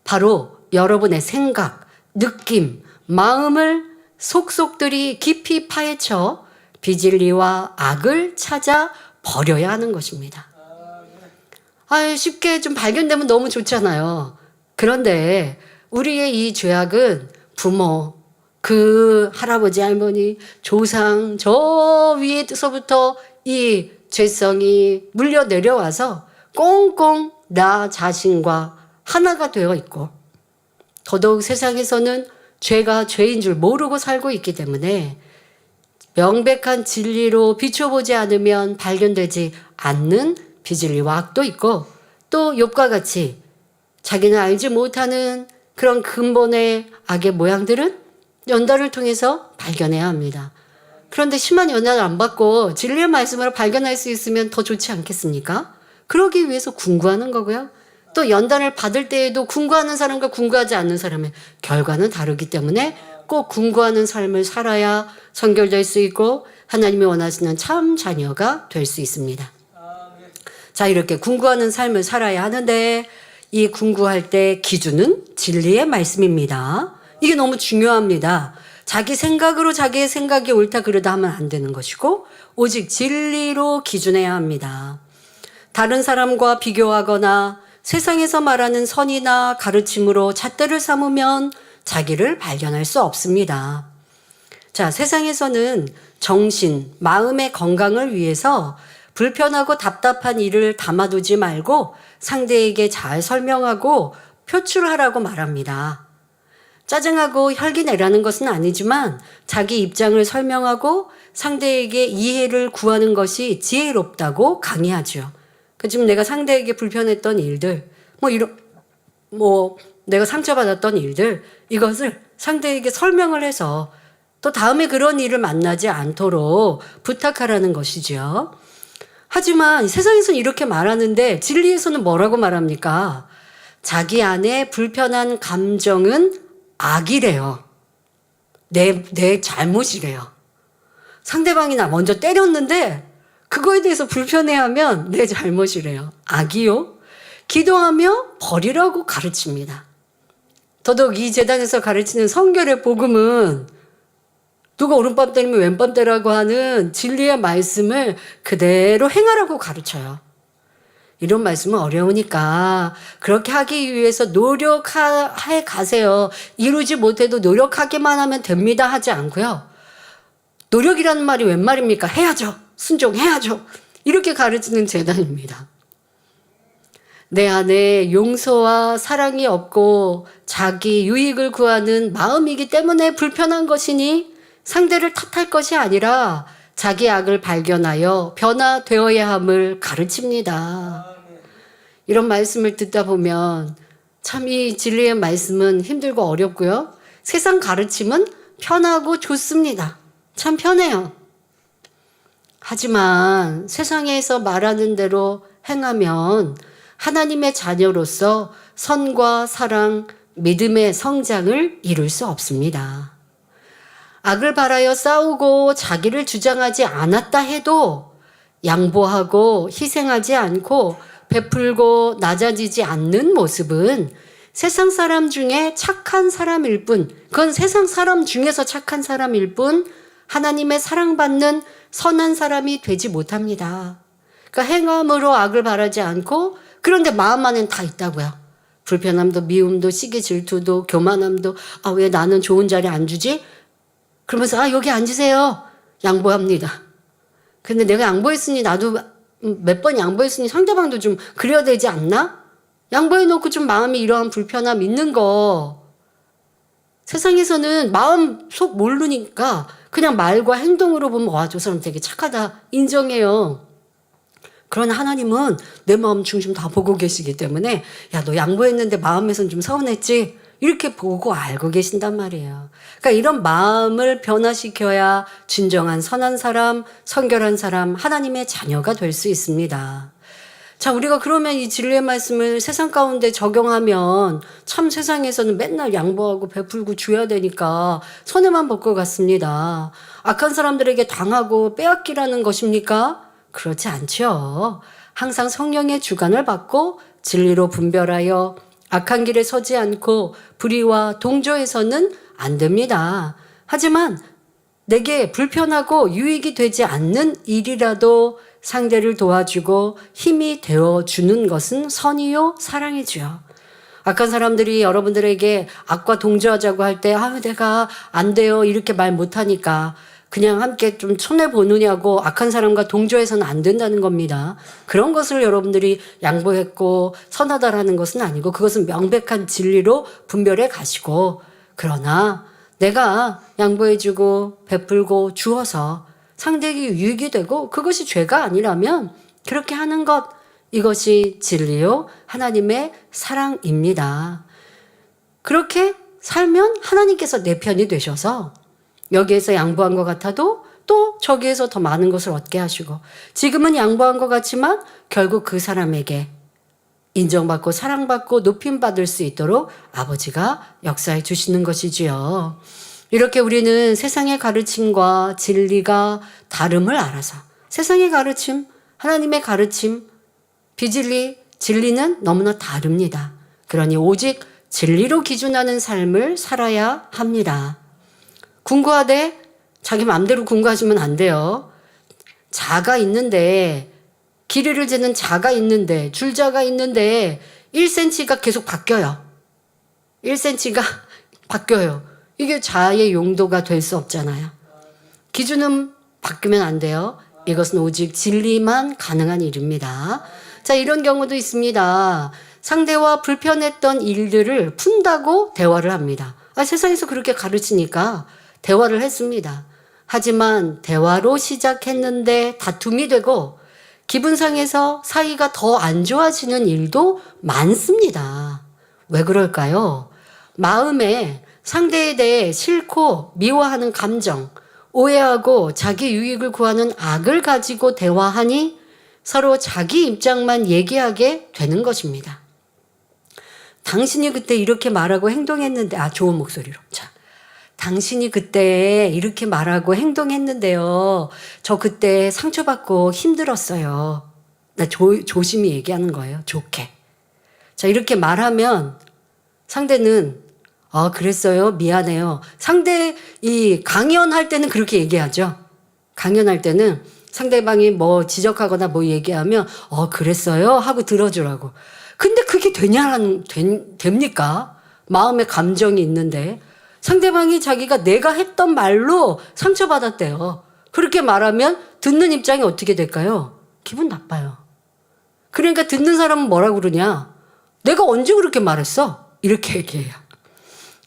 바로 여러분의 생각, 느낌, 마음을 속속들이 깊이 파헤쳐 비진리와 악을 찾아 버려야 하는 것입니다. 쉽게 좀 발견되면 너무 좋잖아요. 그런데 우리의 이 죄악은 부모, 그 할아버지, 할머니, 조상, 저 위에서부터 이 죄성이 물려 내려와서 꽁꽁 나 자신과 하나가 되어 있고, 더더욱 세상에서는 죄가 죄인 줄 모르고 살고 있기 때문에 명백한 진리로 비춰보지 않으면 발견되지 않는 비진리와 악도 있고, 또 욥과 같이 자기는 알지 못하는 그런 근본의 악의 모양들은 연단을 통해서 발견해야 합니다. 그런데 심한 연단을 안 받고 진리의 말씀으로 발견할 수 있으면 더 좋지 않겠습니까? 그러기 위해서 궁구하는 거고요. 또 연단을 받을 때에도 궁구하는 사람과 궁구하지 않는 사람의 결과는 다르기 때문에 꼭 궁구하는 삶을 살아야 성결될 수 있고 하나님이 원하시는 참 자녀가 될 수 있습니다. 자, 이렇게 궁구하는 삶을 살아야 하는데 이 궁구할 때 기준은 진리의 말씀입니다. 이게 너무 중요합니다. 자기 생각으로 자기의 생각이 옳다 그르다 하면 안 되는 것이고 오직 진리로 기준해야 합니다. 다른 사람과 비교하거나 세상에서 말하는 선이나 가르침으로 잣대를 삼으면 자기를 발견할 수 없습니다. 자, 세상에서는 정신, 마음의 건강을 위해서 불편하고 답답한 일을 담아두지 말고 상대에게 잘 설명하고 표출하라고 말합니다. 짜증하고 혈기 내라는 것은 아니지만 자기 입장을 설명하고 상대에게 이해를 구하는 것이 지혜롭다고 강의하죠. 지금 내가 상대에게 불편했던 일들, 내가 상처받았던 일들, 이것을 상대에게 설명을 해서 또 다음에 그런 일을 만나지 않도록 부탁하라는 것이죠. 하지만 세상에서는 이렇게 말하는데 진리에서는 뭐라고 말합니까? 자기 안에 불편한 감정은 악이래요. 내 잘못이래요. 상대방이 나 먼저 때렸는데 그거에 대해서 불편해하면 내 잘못이래요. 악이요? 기도하며 버리라고 가르칩니다. 더더욱 이 재단에서 가르치는 성결의 복음은 누가 오른밤 때리면 왼밤 때라고 하는 진리의 말씀을 그대로 행하라고 가르쳐요. 이런 말씀은 어려우니까 그렇게 하기 위해서 노력해 가세요. 이루지 못해도 노력하기만 하면 됩니다 하지 않고요. 노력이라는 말이 웬 말입니까? 해야죠. 순종해야죠. 이렇게 가르치는 재단입니다. 내 안에 용서와 사랑이 없고 자기 유익을 구하는 마음이기 때문에 불편한 것이니 상대를 탓할 것이 아니라 자기 악을 발견하여 변화되어야 함을 가르칩니다. 이런 말씀을 듣다 보면 참 이 진리의 말씀은 힘들고 어렵고요. 세상 가르침은 편하고 좋습니다. 참 편해요. 하지만 세상에서 말하는 대로 행하면 하나님의 자녀로서 선과 사랑, 믿음의 성장을 이룰 수 없습니다. 악을 바라여 싸우고 자기를 주장하지 않았다 해도 양보하고 희생하지 않고 베풀고 낮아지지 않는 모습은 세상 사람 중에 착한 사람일 뿐, 그건 세상 사람 중에서 착한 사람일 뿐 하나님의 사랑받는 선한 사람이 되지 못합니다. 그러니까 행함으로 악을 바라지 않고 그런데 마음 안엔 다 있다고요. 불편함도 미움도 시기 질투도 교만함도 왜 나는 좋은 자리 안 주지? 그러면서 여기 앉으세요. 양보합니다. 근데 내가 양보했으니 나도 몇 번 양보했으니 상대방도 좀 그래야 되지 않나? 양보해놓고 좀 마음이 이러한 불편함 있는 거. 세상에서는 마음 속 모르니까 그냥 말과 행동으로 보면 저 사람 되게 착하다 인정해요. 그러나 하나님은 내 마음 중심 다 보고 계시기 때문에 너 양보했는데 마음에선 좀 서운했지? 이렇게 보고 알고 계신단 말이에요. 그러니까 이런 마음을 변화시켜야 진정한 선한 사람, 성결한 사람, 하나님의 자녀가 될 수 있습니다. 자, 우리가 그러면 이 진리의 말씀을 세상 가운데 적용하면 참 세상에서는 맨날 양보하고 베풀고 줘야 되니까 손해만 볼 것 같습니다. 악한 사람들에게 당하고 빼앗기라는 것입니까? 그렇지 않죠. 항상 성령의 주관을 받고 진리로 분별하여 악한 길에 서지 않고 불의와 동조해서는 안 됩니다. 하지만 내게 불편하고 유익이 되지 않는 일이라도 상대를 도와주고 힘이 되어주는 것은 선이요 사랑이죠. 악한 사람들이 여러분들에게 악과 동조하자고 할 때 내가 안 돼요 이렇게 말 못하니까 그냥 함께 좀 손해보느냐고 악한 사람과 동조해서는 안 된다는 겁니다. 그런 것을 여러분들이 양보했고 선하다라는 것은 아니고 그것은 명백한 진리로 분별해 가시고 그러나 내가 양보해주고 베풀고 주어서 상대에게 유익이 되고 그것이 죄가 아니라면 그렇게 하는 것 이것이 진리요 하나님의 사랑입니다. 그렇게 살면 하나님께서 내 편이 되셔서 여기에서 양보한 것 같아도 또 저기에서 더 많은 것을 얻게 하시고 지금은 양보한 것 같지만 결국 그 사람에게 인정받고 사랑받고 높임받을 수 있도록 아버지가 역사해 주시는 것이지요. 이렇게 우리는 세상의 가르침과 진리가 다름을 알아서 세상의 가르침, 하나님의 가르침, 비진리, 진리는 너무나 다릅니다. 그러니 오직 진리로 기준하는 삶을 살아야 합니다. 궁구하되 자기 마음대로 궁구하시면 안 돼요. 자가 있는데 길이를 재는 자가 있는데 줄자가 있는데 1cm가 계속 바뀌어요. 1cm가 바뀌어요. 이게 자의 용도가 될 수 없잖아요. 기준은 바뀌면 안 돼요. 이것은 오직 진리만 가능한 일입니다. 자, 이런 경우도 있습니다. 상대와 불편했던 일들을 푼다고 대화를 합니다. 세상에서 그렇게 가르치니까 대화를 했습니다. 하지만 대화로 시작했는데 다툼이 되고 기분 상해서 사이가 더 안 좋아지는 일도 많습니다. 왜 그럴까요? 마음에 상대에 대해 싫고 미워하는 감정, 오해하고 자기 유익을 구하는 악을 가지고 대화하니 서로 자기 입장만 얘기하게 되는 것입니다. 당신이 그때 이렇게 말하고 행동했는데, 좋은 목소리로. 자, 당신이 그때 이렇게 말하고 행동했는데요. 저 그때 상처받고 힘들었어요. 조심히 얘기하는 거예요. 좋게. 자, 이렇게 말하면 상대는 그랬어요. 미안해요. 상대 강연할 때는 그렇게 얘기하죠. 강연할 때는 상대방이 뭐 지적하거나 뭐 얘기하면 그랬어요 하고 들어주라고. 근데 그게 됩니까? 마음에 감정이 있는데 상대방이 자기가 내가 했던 말로 상처받았대요. 그렇게 말하면 듣는 입장이 어떻게 될까요? 기분 나빠요. 그러니까 듣는 사람은 뭐라고 그러냐? 내가 언제 그렇게 말했어? 이렇게 얘기해요.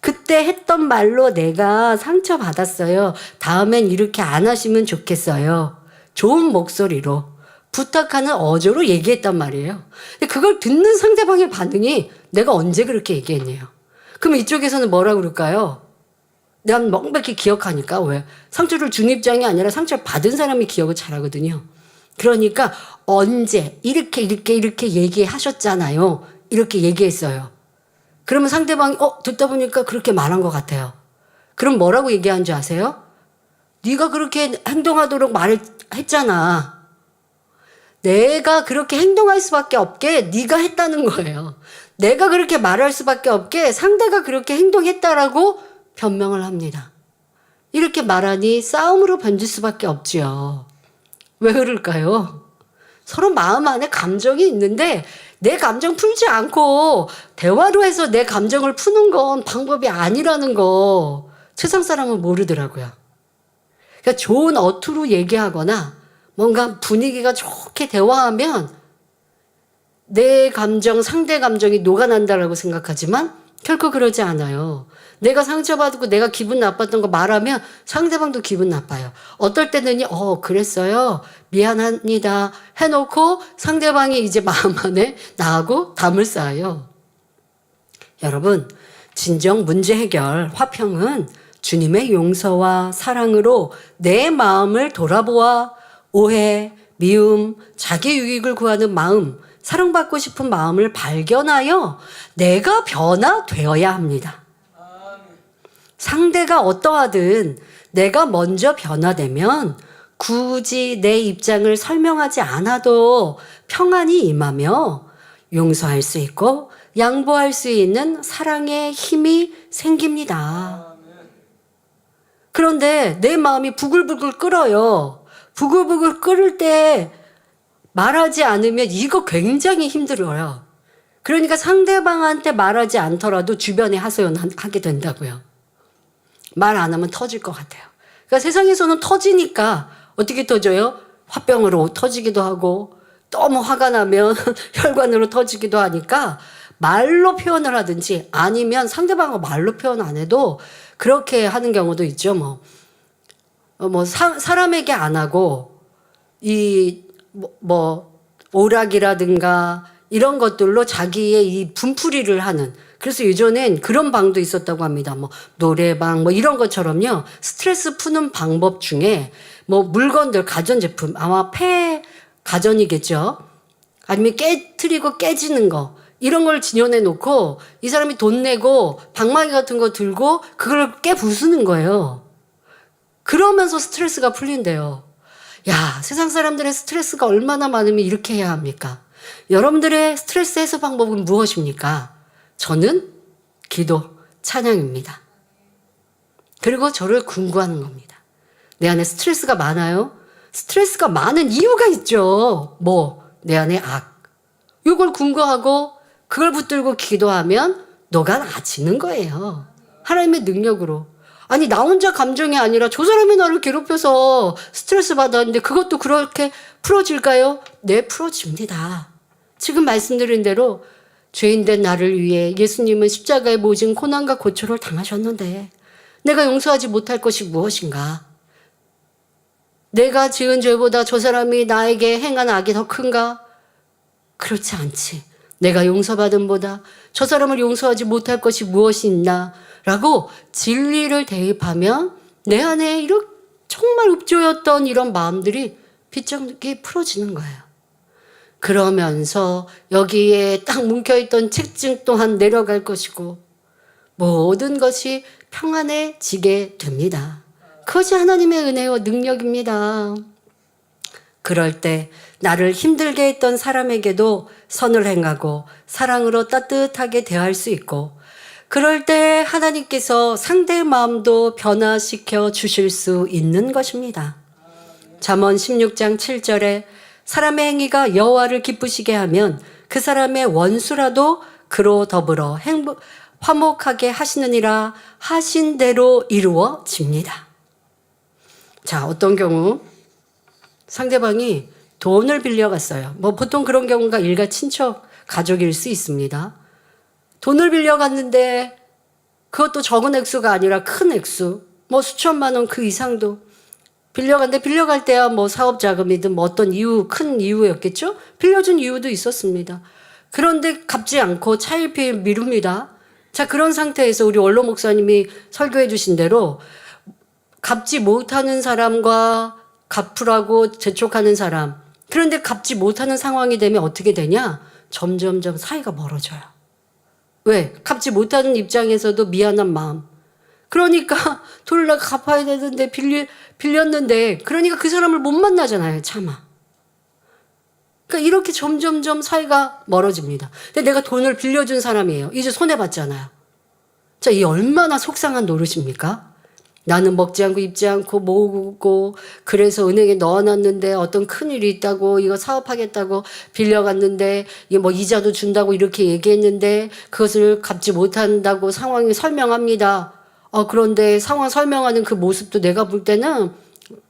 그때 했던 말로 내가 상처받았어요. 다음엔 이렇게 안 하시면 좋겠어요. 좋은 목소리로 부탁하는 어조로 얘기했단 말이에요. 근데 그걸 듣는 상대방의 반응이 내가 언제 그렇게 얘기했네요. 그럼 이쪽에서는 뭐라 그럴까요? 난 멍밖에 기억하니까. 왜? 상처를 준 입장이 아니라 상처를 받은 사람이 기억을 잘하거든요. 그러니까 언제 이렇게 얘기하셨잖아요. 이렇게 얘기했어요. 그러면 상대방이 듣다 보니까 그렇게 말한 것 같아요. 그럼 뭐라고 얘기한 줄 아세요? 네가 그렇게 행동하도록 말했잖아. 내가 그렇게 행동할 수밖에 없게 네가 했다는 거예요. 내가 그렇게 말할 수밖에 없게 상대가 그렇게 행동했다라고 변명을 합니다. 이렇게 말하니 싸움으로 번질 수밖에 없지요. 왜 그럴까요? 서로 마음 안에 감정이 있는데 내 감정 풀지 않고 대화로 해서 내 감정을 푸는 건 방법이 아니라는 거 세상 사람은 모르더라고요. 그러니까 좋은 어투로 얘기하거나 뭔가 분위기가 좋게 대화하면 내 감정, 상대 감정이 녹아난다라고 생각하지만 결코 그러지 않아요. 내가 상처받고 내가 기분 나빴던 거 말하면 상대방도 기분 나빠요. 어떨 때는요, 그랬어요. 미안합니다. 해놓고 상대방이 이제 마음 안에 나하고 담을 쌓아요. 여러분, 진정 문제 해결, 화평은 주님의 용서와 사랑으로 내 마음을 돌아보아 오해, 미움, 자기 유익을 구하는 마음, 사랑받고 싶은 마음을 발견하여 내가 변화되어야 합니다. 상대가 어떠하든 내가 먼저 변화되면 굳이 내 입장을 설명하지 않아도 평안이 임하며 용서할 수 있고 양보할 수 있는 사랑의 힘이 생깁니다. 그런데 내 마음이 부글부글 끓어요. 부글부글 끓을 때 말하지 않으면 이거 굉장히 힘들어요. 그러니까 상대방한테 말하지 않더라도 주변에 하소연하게 된다고요. 말 안 하면 터질 것 같아요. 그러니까 세상에서는 터지니까 어떻게 터져요? 화병으로 터지기도 하고 너무 화가 나면 혈관으로 터지기도 하니까 말로 표현을 하든지 아니면 상대방과 말로 표현 안 해도 그렇게 하는 경우도 있죠. 사람에게 안 하고 오락이라든가 이런 것들로 자기의 이 분풀이를 하는. 그래서 예전엔 그런 방도 있었다고 합니다. 노래방 이런 것처럼요. 스트레스 푸는 방법 중에 물건들, 가전제품, 아마 가전이겠죠. 아니면 깨트리고 깨지는 거. 이런 걸 진열해 놓고 이 사람이 돈 내고 방망이 같은 거 들고 그걸 깨부수는 거예요. 그러면서 스트레스가 풀린대요. 야, 세상 사람들의 스트레스가 얼마나 많으면 이렇게 해야 합니까? 여러분들의 스트레스 해소 방법은 무엇입니까? 저는 기도, 찬양입니다. 그리고 저를 궁구하는 겁니다. 내 안에 스트레스가 많아요? 스트레스가 많은 이유가 있죠. 내 안에 악. 이걸 궁구하고 그걸 붙들고 기도하면 녹아나지는 거예요. 하나님의 능력으로. 아니, 나 혼자 감정이 아니라 저 사람이 나를 괴롭혀서 스트레스 받았는데 그것도 그렇게 풀어질까요? 네, 풀어집니다. 지금 말씀드린 대로 죄인된 나를 위해 예수님은 십자가의 모진 고난과 고초를 당하셨는데 내가 용서하지 못할 것이 무엇인가? 내가 지은 죄보다 저 사람이 나에게 행한 악이 더 큰가? 그렇지 않지. 내가 용서받음보다 저 사람을 용서하지 못할 것이 무엇이 있나? 라고 진리를 대입하면 내 안에 이렇게 정말 읍조였던 이런 마음들이 빗장게 풀어지는 거예요. 그러면서 여기에 딱 뭉켜있던 책증 또한 내려갈 것이고 모든 것이 평안해지게 됩니다. 그것이 하나님의 은혜와 능력입니다. 그럴 때 나를 힘들게 했던 사람에게도 선을 행하고 사랑으로 따뜻하게 대할 수 있고 그럴 때 하나님께서 상대의 마음도 변화시켜 주실 수 있는 것입니다. 잠언 16장 7절에 사람의 행위가 여호와를 기쁘시게 하면 그 사람의 원수라도 그로 더불어 화목하게 하시느니라 하신 대로 이루어집니다. 자, 어떤 경우 상대방이 돈을 빌려갔어요. 보통 그런 경우가 일가 친척, 가족일 수 있습니다. 돈을 빌려갔는데 그것도 적은 액수가 아니라 큰 액수, 뭐 수천만 원 그 이상도 빌려갔는데 빌려갈 때야 뭐 사업 자금이든 뭐 어떤 이유, 큰 이유였겠죠? 빌려준 이유도 있었습니다. 그런데 갚지 않고 차일피일 미룹니다. 자, 그런 상태에서 우리 원로 목사님이 설교해 주신 대로 갚지 못하는 사람과 갚으라고 재촉하는 사람, 그런데 갚지 못하는 상황이 되면 어떻게 되냐? 점점점 사이가 멀어져요. 왜? 갚지 못하는 입장에서도 미안한 마음. 그러니까 돈을 내가 갚아야 되는데 빌렸는데, 그러니까 그 사람을 못 만나잖아요, 차마. 그러니까 이렇게 점점점 사이가 멀어집니다. 근데 내가 돈을 빌려준 사람이에요. 이제 손해봤잖아요. 자, 이 얼마나 속상한 노릇입니까? 나는 먹지 않고 입지 않고 모으고 그래서 은행에 넣어놨는데 어떤 큰일이 있다고 이거 사업하겠다고 빌려갔는데 이게 뭐 이자도 준다고 이렇게 얘기했는데 그것을 갚지 못한다고 상황을 설명합니다. 그런데 상황 설명하는 그 모습도 내가 볼 때는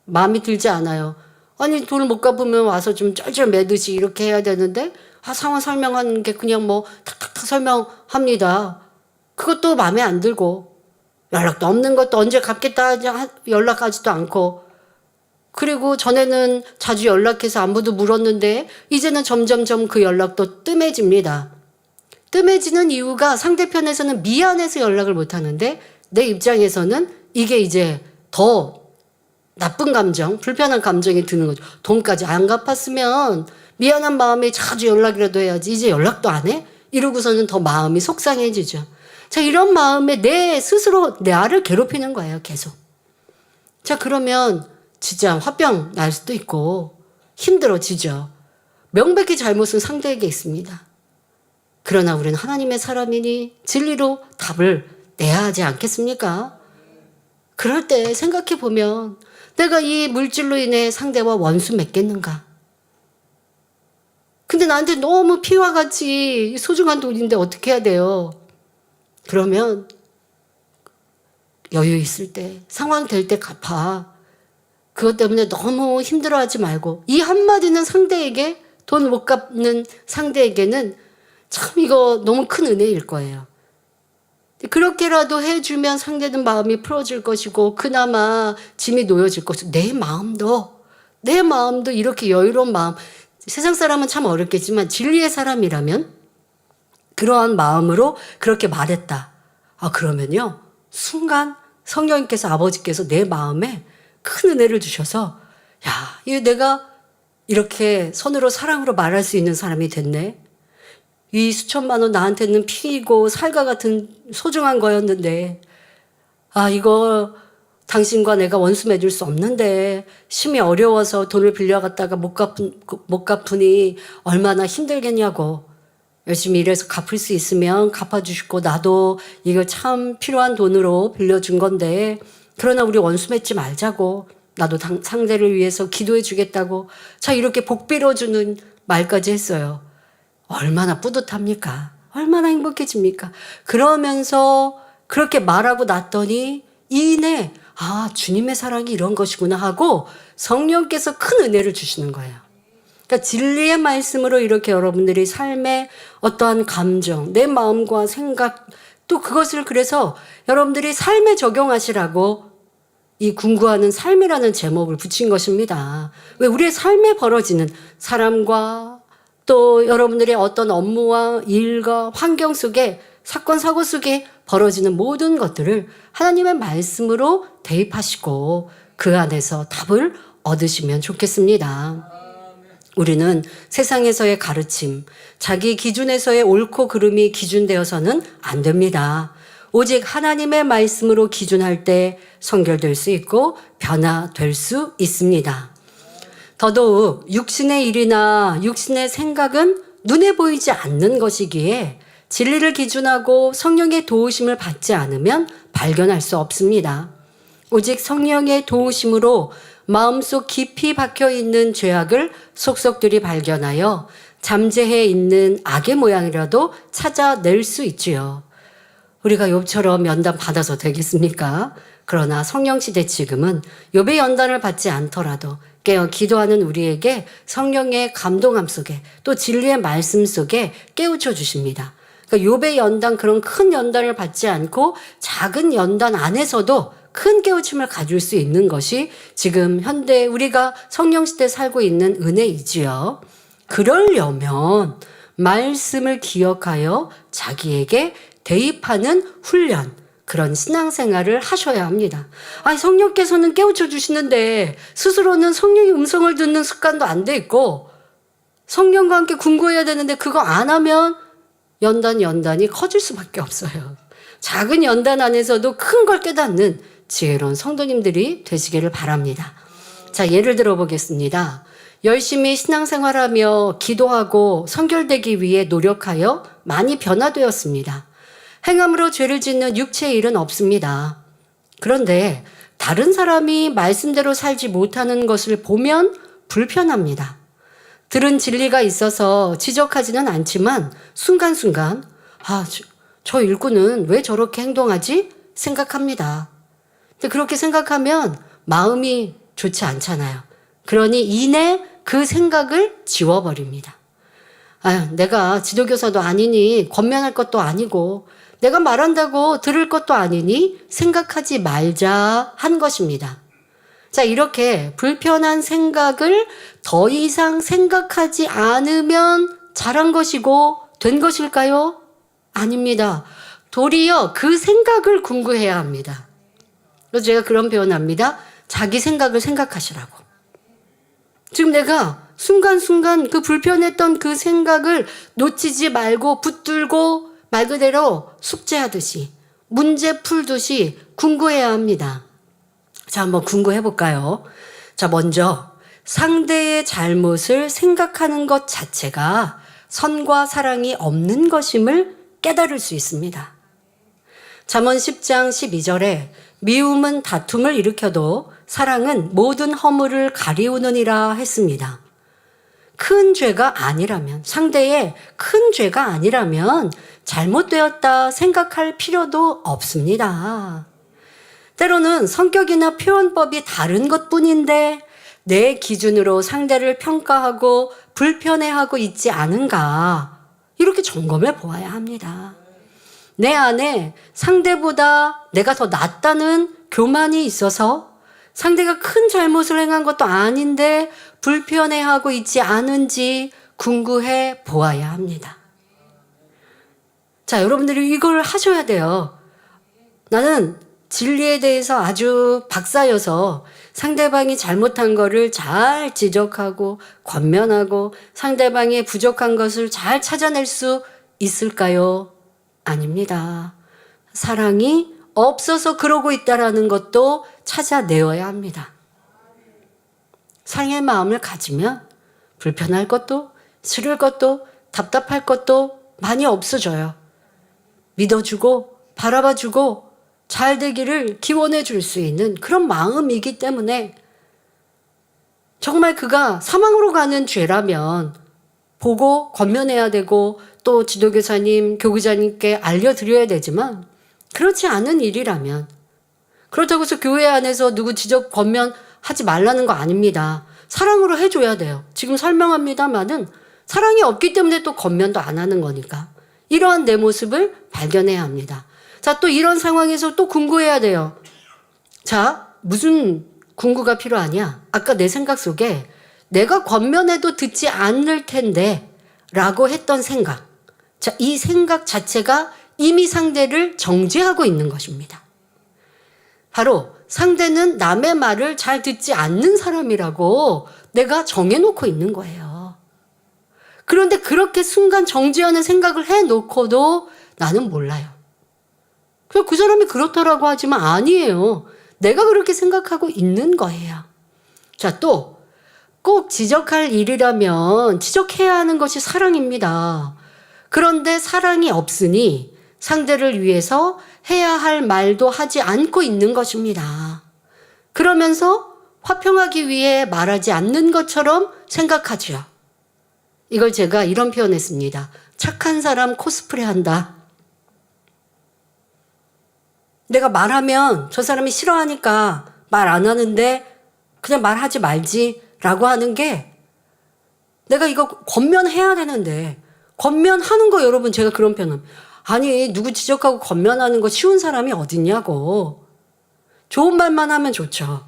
마음이 들지 않아요. 아니 돈을 못 갚으면 와서 좀 쩔쩔 매듯이 이렇게 해야 되는데 상황 설명하는 게 그냥 뭐 탁탁탁 설명합니다. 그것도 마음에 안 들고 연락도 없는 것도 언제 갚겠다 연락하지도 않고, 그리고 전에는 자주 연락해서 안부도 물었는데 이제는 점점점 그 연락도 뜸해집니다. 뜸해지는 이유가 상대편에서는 미안해서 연락을 못 하는데 내 입장에서는 이게 이제 더 나쁜 감정, 불편한 감정이 드는 거죠. 돈까지 안 갚았으면 미안한 마음에 자주 연락이라도 해야지. 이제 연락도 안 해? 이러고서는 더 마음이 속상해지죠. 자, 이런 마음에 내 스스로 나를 괴롭히는 거예요, 계속. 자, 그러면 진짜 화병 날 수도 있고 힘들어지죠. 명백히 잘못은 상대에게 있습니다. 그러나 우리는 하나님의 사람이니 진리로 답을 내야 하지 않겠습니까? 그럴 때 생각해 보면 내가 이 물질로 인해 상대와 원수 맺겠는가? 근데 나한테 너무 피와 같이 소중한 돈인데 어떻게 해야 돼요? 그러면 여유 있을 때, 상황 될 때 갚아. 그것 때문에 너무 힘들어하지 말고, 이 한마디는 상대에게, 돈 못 갚는 상대에게는 참 이거 너무 큰 은혜일 거예요. 그렇게라도 해주면 상대는 마음이 풀어질 것이고 그나마 짐이 놓여질 것이고, 내 마음도 이렇게 여유로운 마음, 세상 사람은 참 어렵겠지만 진리의 사람이라면 그러한 마음으로 그렇게 말했다. 그러면요, 순간 성령님께서, 아버지께서 내 마음에 큰 은혜를 주셔서, 야, 이거 내가 이렇게 손으로 사랑으로 말할 수 있는 사람이 됐네. 이 수천만 원 나한테는 피이고 살과 같은 소중한 거였는데, 이거 당신과 내가 원수 맺을 수 없는데 심히 어려워서 돈을 빌려갔다가 못 갚으니 얼마나 힘들겠냐고. 열심히 일해서 갚을 수 있으면 갚아주시고, 나도 이거 참 필요한 돈으로 빌려준 건데, 그러나 우리 원수 맺지 말자고. 나도 상대를 위해서 기도해 주겠다고. 자, 이렇게 복 빌어주는 말까지 했어요. 얼마나 뿌듯합니까? 얼마나 행복해집니까? 그러면서 그렇게 말하고 났더니 이내 주님의 사랑이 이런 것이구나 하고 성령께서 큰 은혜를 주시는 거예요. 그러니까 진리의 말씀으로 이렇게 여러분들이 삶의 어떠한 감정, 내 마음과 생각, 또 그것을 그래서 여러분들이 삶에 적용하시라고 이 궁구하는 삶이라는 제목을 붙인 것입니다. 왜? 우리의 삶에 벌어지는 사람과 또 여러분들의 어떤 업무와 일과 환경 속에, 사건 사고 속에 벌어지는 모든 것들을 하나님의 말씀으로 대입하시고 그 안에서 답을 얻으시면 좋겠습니다. 우리는 세상에서의 가르침, 자기 기준에서의 옳고 그름이 기준되어서는 안 됩니다. 오직 하나님의 말씀으로 기준할 때 성결될 수 있고 변화될 수 있습니다. 더더욱 육신의 일이나 육신의 생각은 눈에 보이지 않는 것이기에 진리를 기준하고 성령의 도우심을 받지 않으면 발견할 수 없습니다. 오직 성령의 도우심으로 마음속 깊이 박혀있는 죄악을 속속들이 발견하여 잠재해 있는 악의 모양이라도 찾아낼 수 있지요. 우리가 욥처럼 연단 받아서 되겠습니까? 그러나 성령시대 지금은 욥의 연단을 받지 않더라도 깨어 기도하는 우리에게 성령의 감동함 속에 또 진리의 말씀 속에 깨우쳐 주십니다. 그러니까 욥의 연단, 그런 큰 연단을 받지 않고 작은 연단 안에서도 큰 깨우침을 가질 수 있는 것이 지금 현대 우리가 성령 시대에 살고 있는 은혜이지요. 그러려면 말씀을 기억하여 자기에게 대입하는 훈련, 그런 신앙생활을 하셔야 합니다. 아니, 성령께서는 깨우쳐 주시는데 스스로는 성령의 음성을 듣는 습관도 안 돼 있고 성령과 함께 궁구해야 되는데 그거 안 하면 연단이 커질 수밖에 없어요. 작은 연단 안에서도 큰 걸 깨닫는 지혜로운 성도님들이 되시기를 바랍니다. 자, 예를 들어 보겠습니다. 열심히 신앙생활하며 기도하고 선결되기 위해 노력하여 많이 변화되었습니다. 행함으로 죄를 짓는 육체의 일은 없습니다. 그런데 다른 사람이 말씀대로 살지 못하는 것을 보면 불편합니다. 들은 진리가 있어서 지적하지는 않지만 순간순간 저 일꾼은 왜 저렇게 행동하지? 생각합니다. 근데 그렇게 생각하면 마음이 좋지 않잖아요. 그러니 이내 그 생각을 지워버립니다. 내가 지도교사도 아니니 권면할 것도 아니고 내가 말한다고 들을 것도 아니니 생각하지 말자 한 것입니다. 자, 이렇게 불편한 생각을 더 이상 생각하지 않으면 잘한 것이고 된 것일까요? 아닙니다. 도리어 그 생각을 궁구해야 합니다. 그래서 제가 그런 표현합니다. 자기 생각을 생각하시라고. 지금 내가 순간순간 그 불편했던 그 생각을 놓치지 말고 붙들고 말 그대로 숙제하듯이 문제 풀듯이 궁구해야 합니다. 자, 한번 궁구해 볼까요? 자, 먼저 상대의 잘못을 생각하는 것 자체가 선과 사랑이 없는 것임을 깨달을 수 있습니다. 잠언 10장 12절에 미움은 다툼을 일으켜도 사랑은 모든 허물을 가리우느니라 했습니다. 큰 죄가 아니라면, 상대의 큰 죄가 아니라면 잘못되었다 생각할 필요도 없습니다. 때로는 성격이나 표현법이 다른 것뿐인데 내 기준으로 상대를 평가하고 불편해하고 있지 않은가, 이렇게 점검해 보아야 합니다. 내 안에 상대보다 내가 더 낫다는 교만이 있어서 상대가 큰 잘못을 행한 것도 아닌데 불편해하고 있지 않은지 궁구해 보아야 합니다. 자, 여러분들이 이걸 하셔야 돼요. 나는 진리에 대해서 아주 박사여서 상대방이 잘못한 거를 잘 지적하고 권면하고 상대방의 부족한 것을 잘 찾아낼 수 있을까요? 아닙니다. 사랑이 없어서 그러고 있다라는 것도 찾아내어야 합니다. 사랑의 마음을 가지면 불편할 것도 싫을 것도 답답할 것도 많이 없어져요. 믿어주고 바라봐주고 잘 되기를 기원해 줄 수 있는 그런 마음이기 때문에 정말 그가 사망으로 가는 죄라면 보고 권면해야 되고 또 지도교사님, 교구자님께 알려드려야 되지만 그렇지 않은 일이라면, 그렇다고 해서 교회 안에서 누구 지적 권면하지 말라는 거 아닙니다. 사랑으로 해줘야 돼요. 지금 설명합니다마는 사랑이 없기 때문에 또 권면도 안 하는 거니까 이러한 내 모습을 발견해야 합니다. 자, 또 이런 상황에서 또 궁구해야 돼요. 자, 무슨 궁구가 필요하냐? 아까 내 생각 속에 내가 권면해도 듣지 않을 텐데 라고 했던 생각. 자, 이 생각 자체가 이미 상대를 정죄하고 있는 것입니다. 바로 상대는 남의 말을 잘 듣지 않는 사람이라고 내가 정해놓고 있는 거예요. 그런데 그렇게 순간 정죄하는 생각을 해놓고도 나는 몰라요. 그 사람이 그렇다라고 하지만 아니에요. 내가 그렇게 생각하고 있는 거예요. 자, 또 꼭 지적할 일이라면 지적해야 하는 것이 사랑입니다. 그런데 사랑이 없으니 상대를 위해서 해야 할 말도 하지 않고 있는 것입니다. 그러면서 화평하기 위해 말하지 않는 것처럼 생각하죠. 이걸 제가 이런 표현했습니다. 착한 사람 코스프레 한다. 내가 말하면 저 사람이 싫어하니까 말 안 하는데 그냥 말하지 말지 라고 하는 게, 내가 이거 권면해야 되는데 권면하는 거 여러분 제가 그런 편은 아니 누구 지적하고 권면하는 거 쉬운 사람이 어딨냐고. 좋은 말만 하면 좋죠.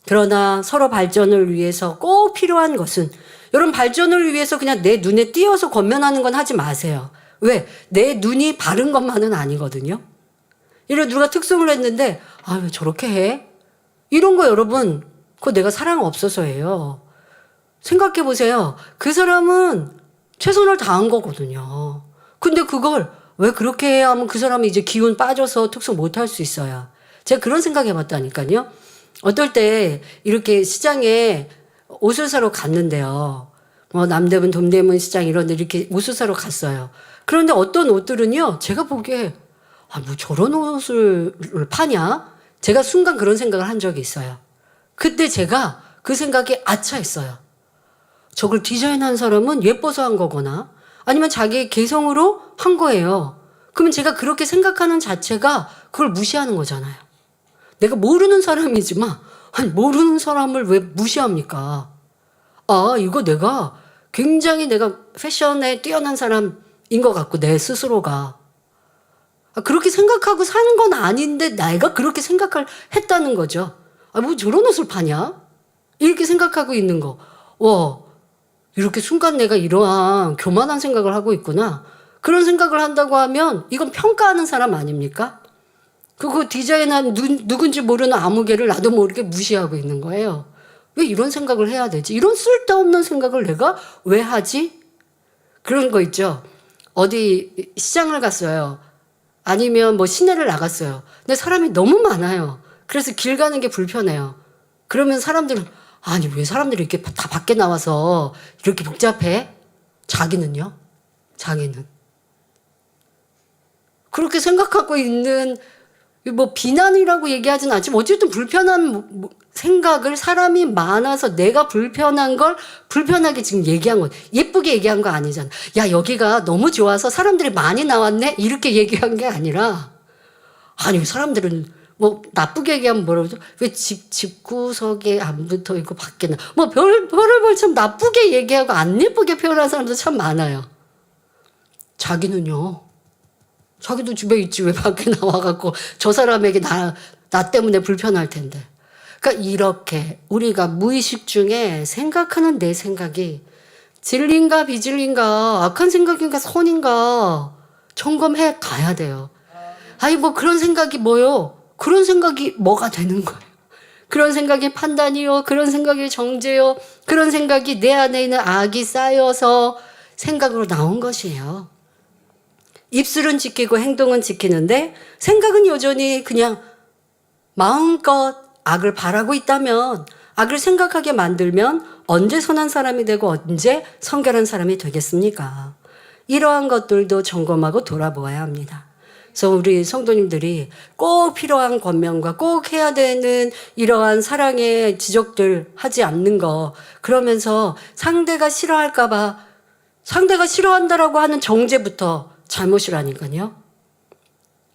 그러나 서로 발전을 위해서 꼭 필요한 것은 여러분 발전을 위해서 그냥 내 눈에 띄어서 권면하는 건 하지 마세요. 왜? 내 눈이 바른 것만은 아니거든요. 이런 누가 특성을 했는데 아, 왜 저렇게 해? 이런 거 여러분 그거 내가 사랑 없어서예요. 생각해 보세요. 그 사람은 최선을 다한 거거든요. 근데 그걸 왜 그렇게 해야 하면 그 사람이 이제 기운 빠져서 특성 못 할 수 있어요. 제가 그런 생각 해봤다니까요. 어떨 때 이렇게 시장에 옷을 사러 갔는데요. 뭐 남대문, 동대문 시장 이런 데 이렇게 옷을 사러 갔어요. 그런데 어떤 옷들은요. 제가 보기에 아, 뭐 저런 옷을 파냐? 제가 순간 그런 생각을 한 적이 있어요. 그때 제가 그 생각에 아차했어요. 저걸 디자인한 사람은 예뻐서 한 거거나 아니면 자기의 개성으로 한 거예요. 그러면 제가 그렇게 생각하는 자체가 그걸 무시하는 거잖아요. 내가 모르는 사람이지만 아니 모르는 사람을 왜 무시합니까? 아 이거 내가 굉장히 내가 패션에 뛰어난 사람인 것 같고 내 스스로가 그렇게 생각하고 사는 건 아닌데 내가 그렇게 생각을 했다는 거죠. 아 뭐 저런 옷을 파냐? 이렇게 생각하고 있는 거. 와 이렇게 순간 내가 이러한 교만한 생각을 하고 있구나. 그런 생각을 한다고 하면 이건 평가하는 사람 아닙니까? 그거 디자인한 누군지 모르는 아무개를 나도 모르게 무시하고 있는 거예요. 왜 이런 생각을 해야 되지? 이런 쓸데없는 생각을 내가 왜 하지? 그런 거 있죠. 어디 시장을 갔어요. 아니면 뭐 시내를 나갔어요. 근데 사람이 너무 많아요. 그래서 길 가는 게 불편해요. 그러면 사람들은 아니 왜 사람들이 이렇게 다 밖에 나와서 이렇게 복잡해? 자기는요? 자기는 그렇게 생각하고 있는 뭐 비난이라고 얘기하진 않지만 어쨌든 불편한 생각을 사람이 많아서 내가 불편한 걸 불편하게 지금 얘기한 거 예쁘게 얘기한 거 아니잖아. 야 여기가 너무 좋아서 사람들이 많이 나왔네 이렇게 얘기한 게 아니라 아니 사람들은 뭐 나쁘게 얘기하면 뭐라고 그러죠? 왜 집구석에 안 붙어 있고 밖에 뭐 별을 참 나쁘게 얘기하고 안 예쁘게 표현하는 사람도 참 많아요. 자기는요. 자기도 집에 있지 왜 밖에 나와갖고 저 사람에게 나 때문에 불편할 텐데. 그러니까 이렇게 우리가 무의식 중에 생각하는 내 생각이 진리인가 비진리인가 악한 생각인가 선인가 점검해 가야 돼요. 아니 뭐 그런 생각이 뭐요? 그런 생각이 뭐가 되는 거예요. 그런 생각이 판단이요. 그런 생각이 정죄요. 그런 생각이 내 안에 있는 악이 쌓여서 생각으로 나온 것이에요. 입술은 지키고 행동은 지키는데 생각은 여전히 그냥 마음껏 악을 바라고 있다면 악을 생각하게 만들면 언제 선한 사람이 되고 언제 성결한 사람이 되겠습니까? 이러한 것들도 점검하고 돌아보아야 합니다. 그래서 우리 성도님들이 꼭 필요한 권면과 꼭 해야 되는 이러한 사랑의 지적들 하지 않는 거 그러면서 상대가 싫어할까 봐 상대가 싫어한다라고 하는 정죄부터 잘못이라니까요.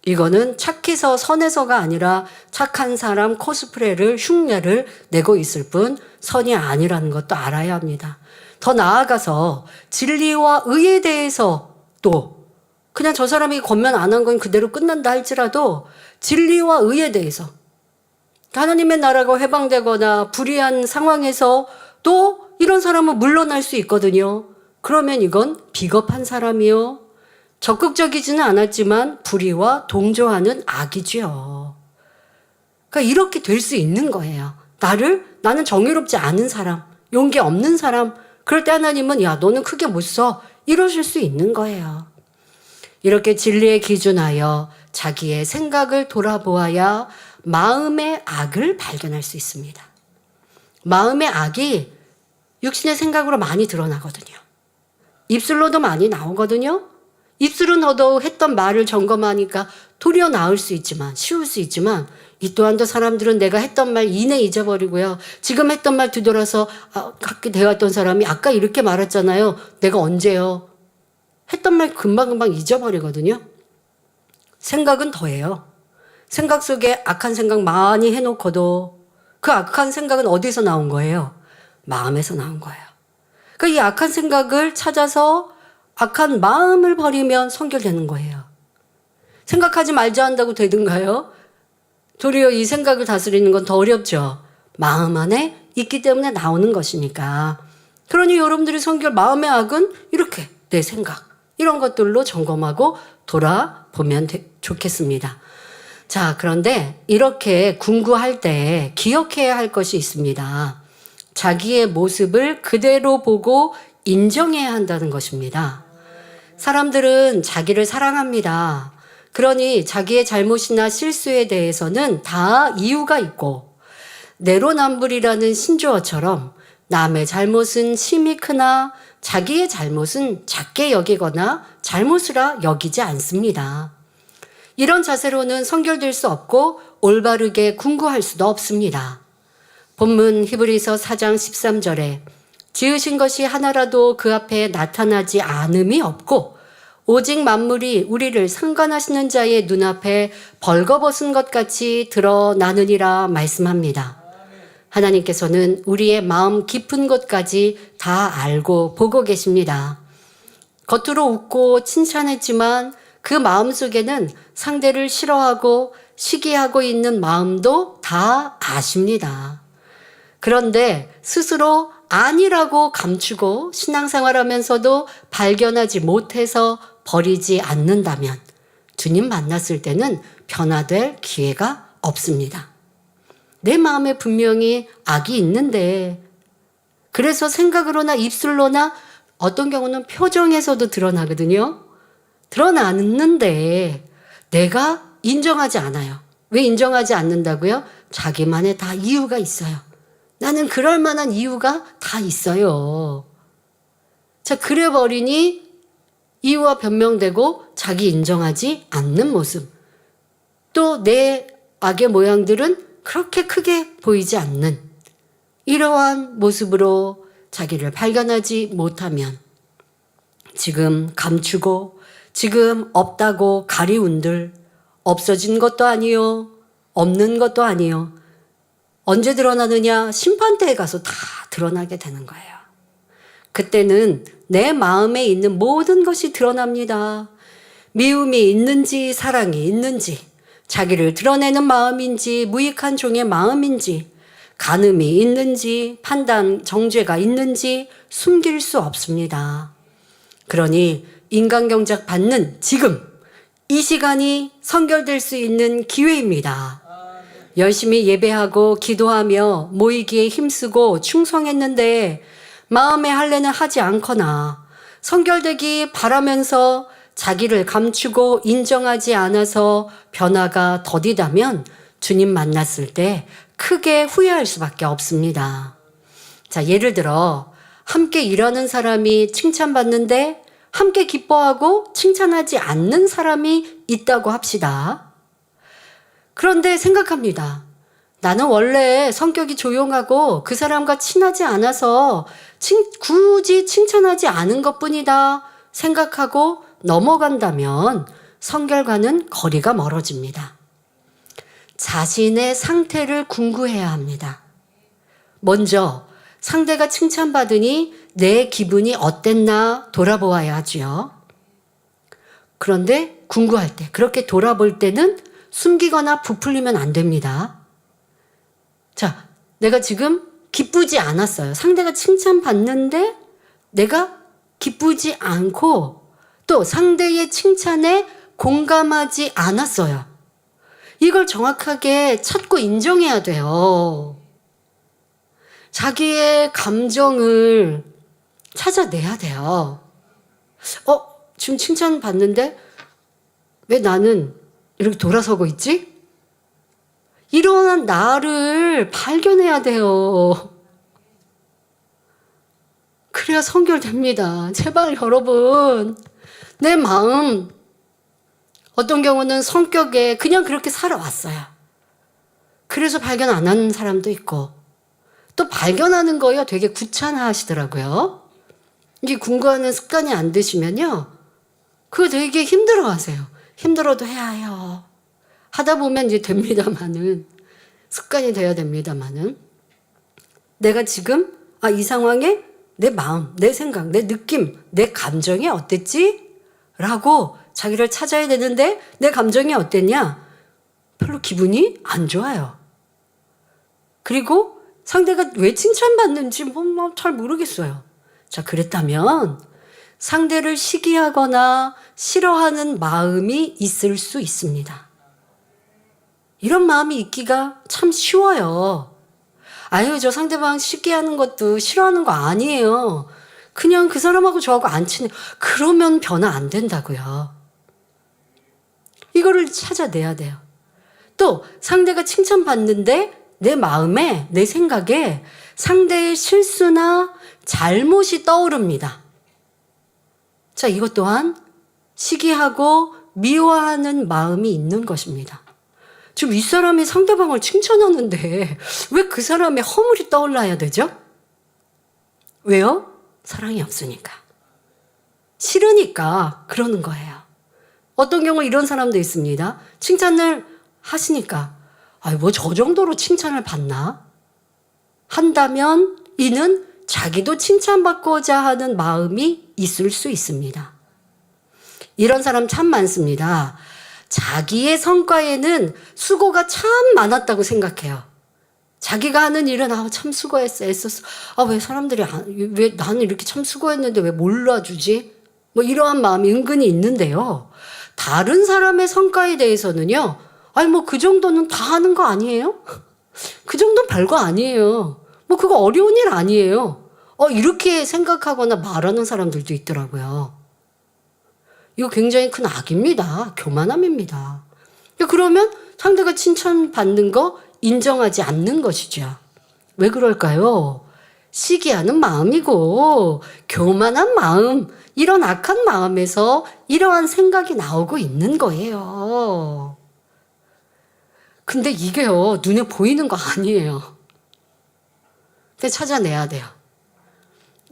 이거는 착해서 선해서가 아니라 착한 사람 코스프레를 흉내를 내고 있을 뿐 선이 아니라는 것도 알아야 합니다. 더 나아가서 진리와 의에 대해서 또 그냥 저 사람이 권면 안 한 건 그대로 끝난다 할지라도 진리와 의에 대해서 하나님의 나라가 회방되거나 불의한 상황에서 또 이런 사람은 물러날 수 있거든요. 그러면 이건 비겁한 사람이요. 적극적이지는 않았지만 불의와 동조하는 악이죠. 그러니까 이렇게 될 수 있는 거예요. 나는 정의롭지 않은 사람, 용기 없는 사람, 그럴 때 하나님은 야 너는 크게 못 써 이러실 수 있는 거예요. 이렇게 진리에 기준하여 자기의 생각을 돌아보아야 마음의 악을 발견할 수 있습니다. 마음의 악이 육신의 생각으로 많이 드러나거든요. 입술로도 많이 나오거든요. 입술은 더더욱 했던 말을 점검하니까 도리어 나을 수 있지만 쉬울 수 있지만 이 또한도 사람들은 내가 했던 말 이내 잊어버리고요. 지금 했던 말 뒤돌아서 함께 대화했던 사람이 아까 이렇게 말했잖아요. 내가 언제요? 했던 말 금방금방 잊어버리거든요. 생각은 더해요. 생각 속에 악한 생각 많이 해놓고도 그 악한 생각은 어디서 나온 거예요? 마음에서 나온 거예요. 그러니까 이 악한 생각을 찾아서 악한 마음을 버리면 성결되는 거예요. 생각하지 말자 한다고 되든가요? 도리어 이 생각을 다스리는 건 더 어렵죠. 마음 안에 있기 때문에 나오는 것이니까. 그러니 여러분들이 성결, 마음의 악은 이렇게 내 생각, 이런 것들로 점검하고 돌아보면 좋겠습니다. 자, 그런데 이렇게 궁구할 때 기억해야 할 것이 있습니다. 자기의 모습을 그대로 보고 인정해야 한다는 것입니다. 사람들은 자기를 사랑합니다. 그러니 자기의 잘못이나 실수에 대해서는 다 이유가 있고, 내로남불이라는 신조어처럼 남의 잘못은 심히 크나 자기의 잘못은 작게 여기거나 잘못이라 여기지 않습니다. 이런 자세로는 성결될 수 없고 올바르게 궁구할 수도 없습니다. 본문 히브리서 4장 13절에 지으신 것이 하나라도 그 앞에 나타나지 않음이 없고 오직 만물이 우리를 상관하시는 자의 눈앞에 벌거벗은 것 같이 드러나느니라 말씀합니다. 하나님께서는 우리의 마음 깊은 곳까지 다 알고 보고 계십니다. 겉으로 웃고 칭찬했지만 그 마음속에는 상대를 싫어하고 시기하고 있는 마음도 다 아십니다. 그런데 스스로 아니라고 감추고 신앙생활하면서도 발견하지 못해서 버리지 않는다면 주님 만났을 때는 변화될 기회가 없습니다. 내 마음에 분명히 악이 있는데, 그래서 생각으로나 입술로나 어떤 경우는 표정에서도 드러나거든요. 드러나는데 내가 인정하지 않아요. 왜 인정하지 않는다고요? 자기만의 다 이유가 있어요. 나는 그럴 만한 이유가 다 있어요. 자, 그래 버리니 이유와 변명되고 자기 인정하지 않는 모습. 또 내 악의 모양들은 그렇게 크게 보이지 않는 이러한 모습으로 자기를 발견하지 못하면 지금 감추고 지금 없다고 가리운들 없어진 것도 아니요, 없는 것도 아니요. 언제 드러나느냐? 심판대에 가서 다 드러나게 되는 거예요. 그때는 내 마음에 있는 모든 것이 드러납니다. 미움이 있는지 사랑이 있는지, 자기를 드러내는 마음인지 무익한 종의 마음인지, 간음이 있는지 판단 정죄가 있는지 숨길 수 없습니다. 그러니 인간경작 받는 지금 이 시간이 성결될 수 있는 기회입니다. 열심히 예배하고 기도하며 모이기에 힘쓰고 충성했는데 마음의 할례는 하지 않거나 성결되기 바라면서 자기를 감추고 인정하지 않아서 변화가 더디다면 주님 만났을 때 크게 후회할 수밖에 없습니다. 자, 예를 들어 함께 일하는 사람이 칭찬받는데 함께 기뻐하고 칭찬하지 않는 사람이 있다고 합시다. 그런데 생각합니다. 나는 원래 성격이 조용하고 그 사람과 친하지 않아서 굳이 칭찬하지 않은 것뿐이다 생각하고 넘어간다면 성결과는 거리가 멀어집니다. 자신의 상태를 궁구해야 합니다. 먼저 상대가 칭찬받으니 내 기분이 어땠나 돌아보아야 하지요. 그런데 궁구할 때, 그렇게 돌아볼 때는 숨기거나 부풀리면 안 됩니다. 자, 내가 지금 기쁘지 않았어요. 상대가 칭찬받는데 내가 기쁘지 않고 또 상대의 칭찬에 공감하지 않았어요. 이걸 정확하게 찾고 인정해야 돼요. 자기의 감정을 찾아내야 돼요. 지금 칭찬받는데 왜 나는 이렇게 돌아서고 있지? 이런 나를 발견해야 돼요. 그래야 성결됩니다. 제발 여러분, 내 마음, 어떤 경우는 성격에 그냥 그렇게 살아왔어요. 그래서 발견 안 하는 사람도 있고, 또 발견하는 거요 되게 귀찮아하시더라고요. 이게 궁구하는 습관이 안 드시면요, 그거 되게 힘들어하세요. 힘들어도 해야 해요. 하다 보면 이제 됩니다마는, 습관이 돼야 됩니다마는, 내가 지금 이 상황에 내 마음, 내 생각, 내 느낌, 내 감정이 어땠지? 라고 자기를 찾아야 되는데 내 감정이 어땠냐? 별로 기분이 안 좋아요. 그리고 상대가 왜 칭찬받는지 잘 모르겠어요. 자, 그랬다면 상대를 시기하거나 싫어하는 마음이 있을 수 있습니다. 이런 마음이 있기가 참 쉬워요. 아유, 저 상대방 시기하는 것도 싫어하는 거 아니에요. 그냥 그 사람하고 저하고 안 친해. 그러면 변화 안 된다고요. 이거를 찾아내야 돼요. 또 상대가 칭찬받는데 내 마음에, 내 생각에 상대의 실수나 잘못이 떠오릅니다. 자, 이것 또한 시기하고 미워하는 마음이 있는 것입니다. 지금 이 사람이 상대방을 칭찬하는데 왜 그 사람의 허물이 떠올라야 되죠? 왜요? 사랑이 없으니까. 싫으니까 그러는 거예요. 어떤 경우 이런 사람도 있습니다. 칭찬을 하시니까 뭐 저 정도로 칭찬을 받나? 한다면 이는 자기도 칭찬받고자 하는 마음이 있을 수 있습니다. 이런 사람 참 많습니다. 자기의 성과에는 수고가 참 많았다고 생각해요. 자기가 하는 일은 참 수고했어, 애썼어. 왜 사람들이 왜 나는 이렇게 참 수고했는데 왜 몰라주지? 뭐 이러한 마음이 은근히 있는데요. 다른 사람의 성과에 대해서는요. 뭐 그 정도는 다 하는 거 아니에요? 그 정도는 별거 아니에요. 뭐 그거 어려운 일 아니에요. 이렇게 생각하거나 말하는 사람들도 있더라고요. 이거 굉장히 큰 악입니다. 교만함입니다. 그러면 상대가 칭찬받는 거 인정하지 않는 것이죠. 왜 그럴까요? 시기하는 마음이고 교만한 마음, 이런 악한 마음에서 이러한 생각이 나오고 있는 거예요. 근데 이게요, 눈에 보이는 거 아니에요. 그래서 찾아내야 돼요.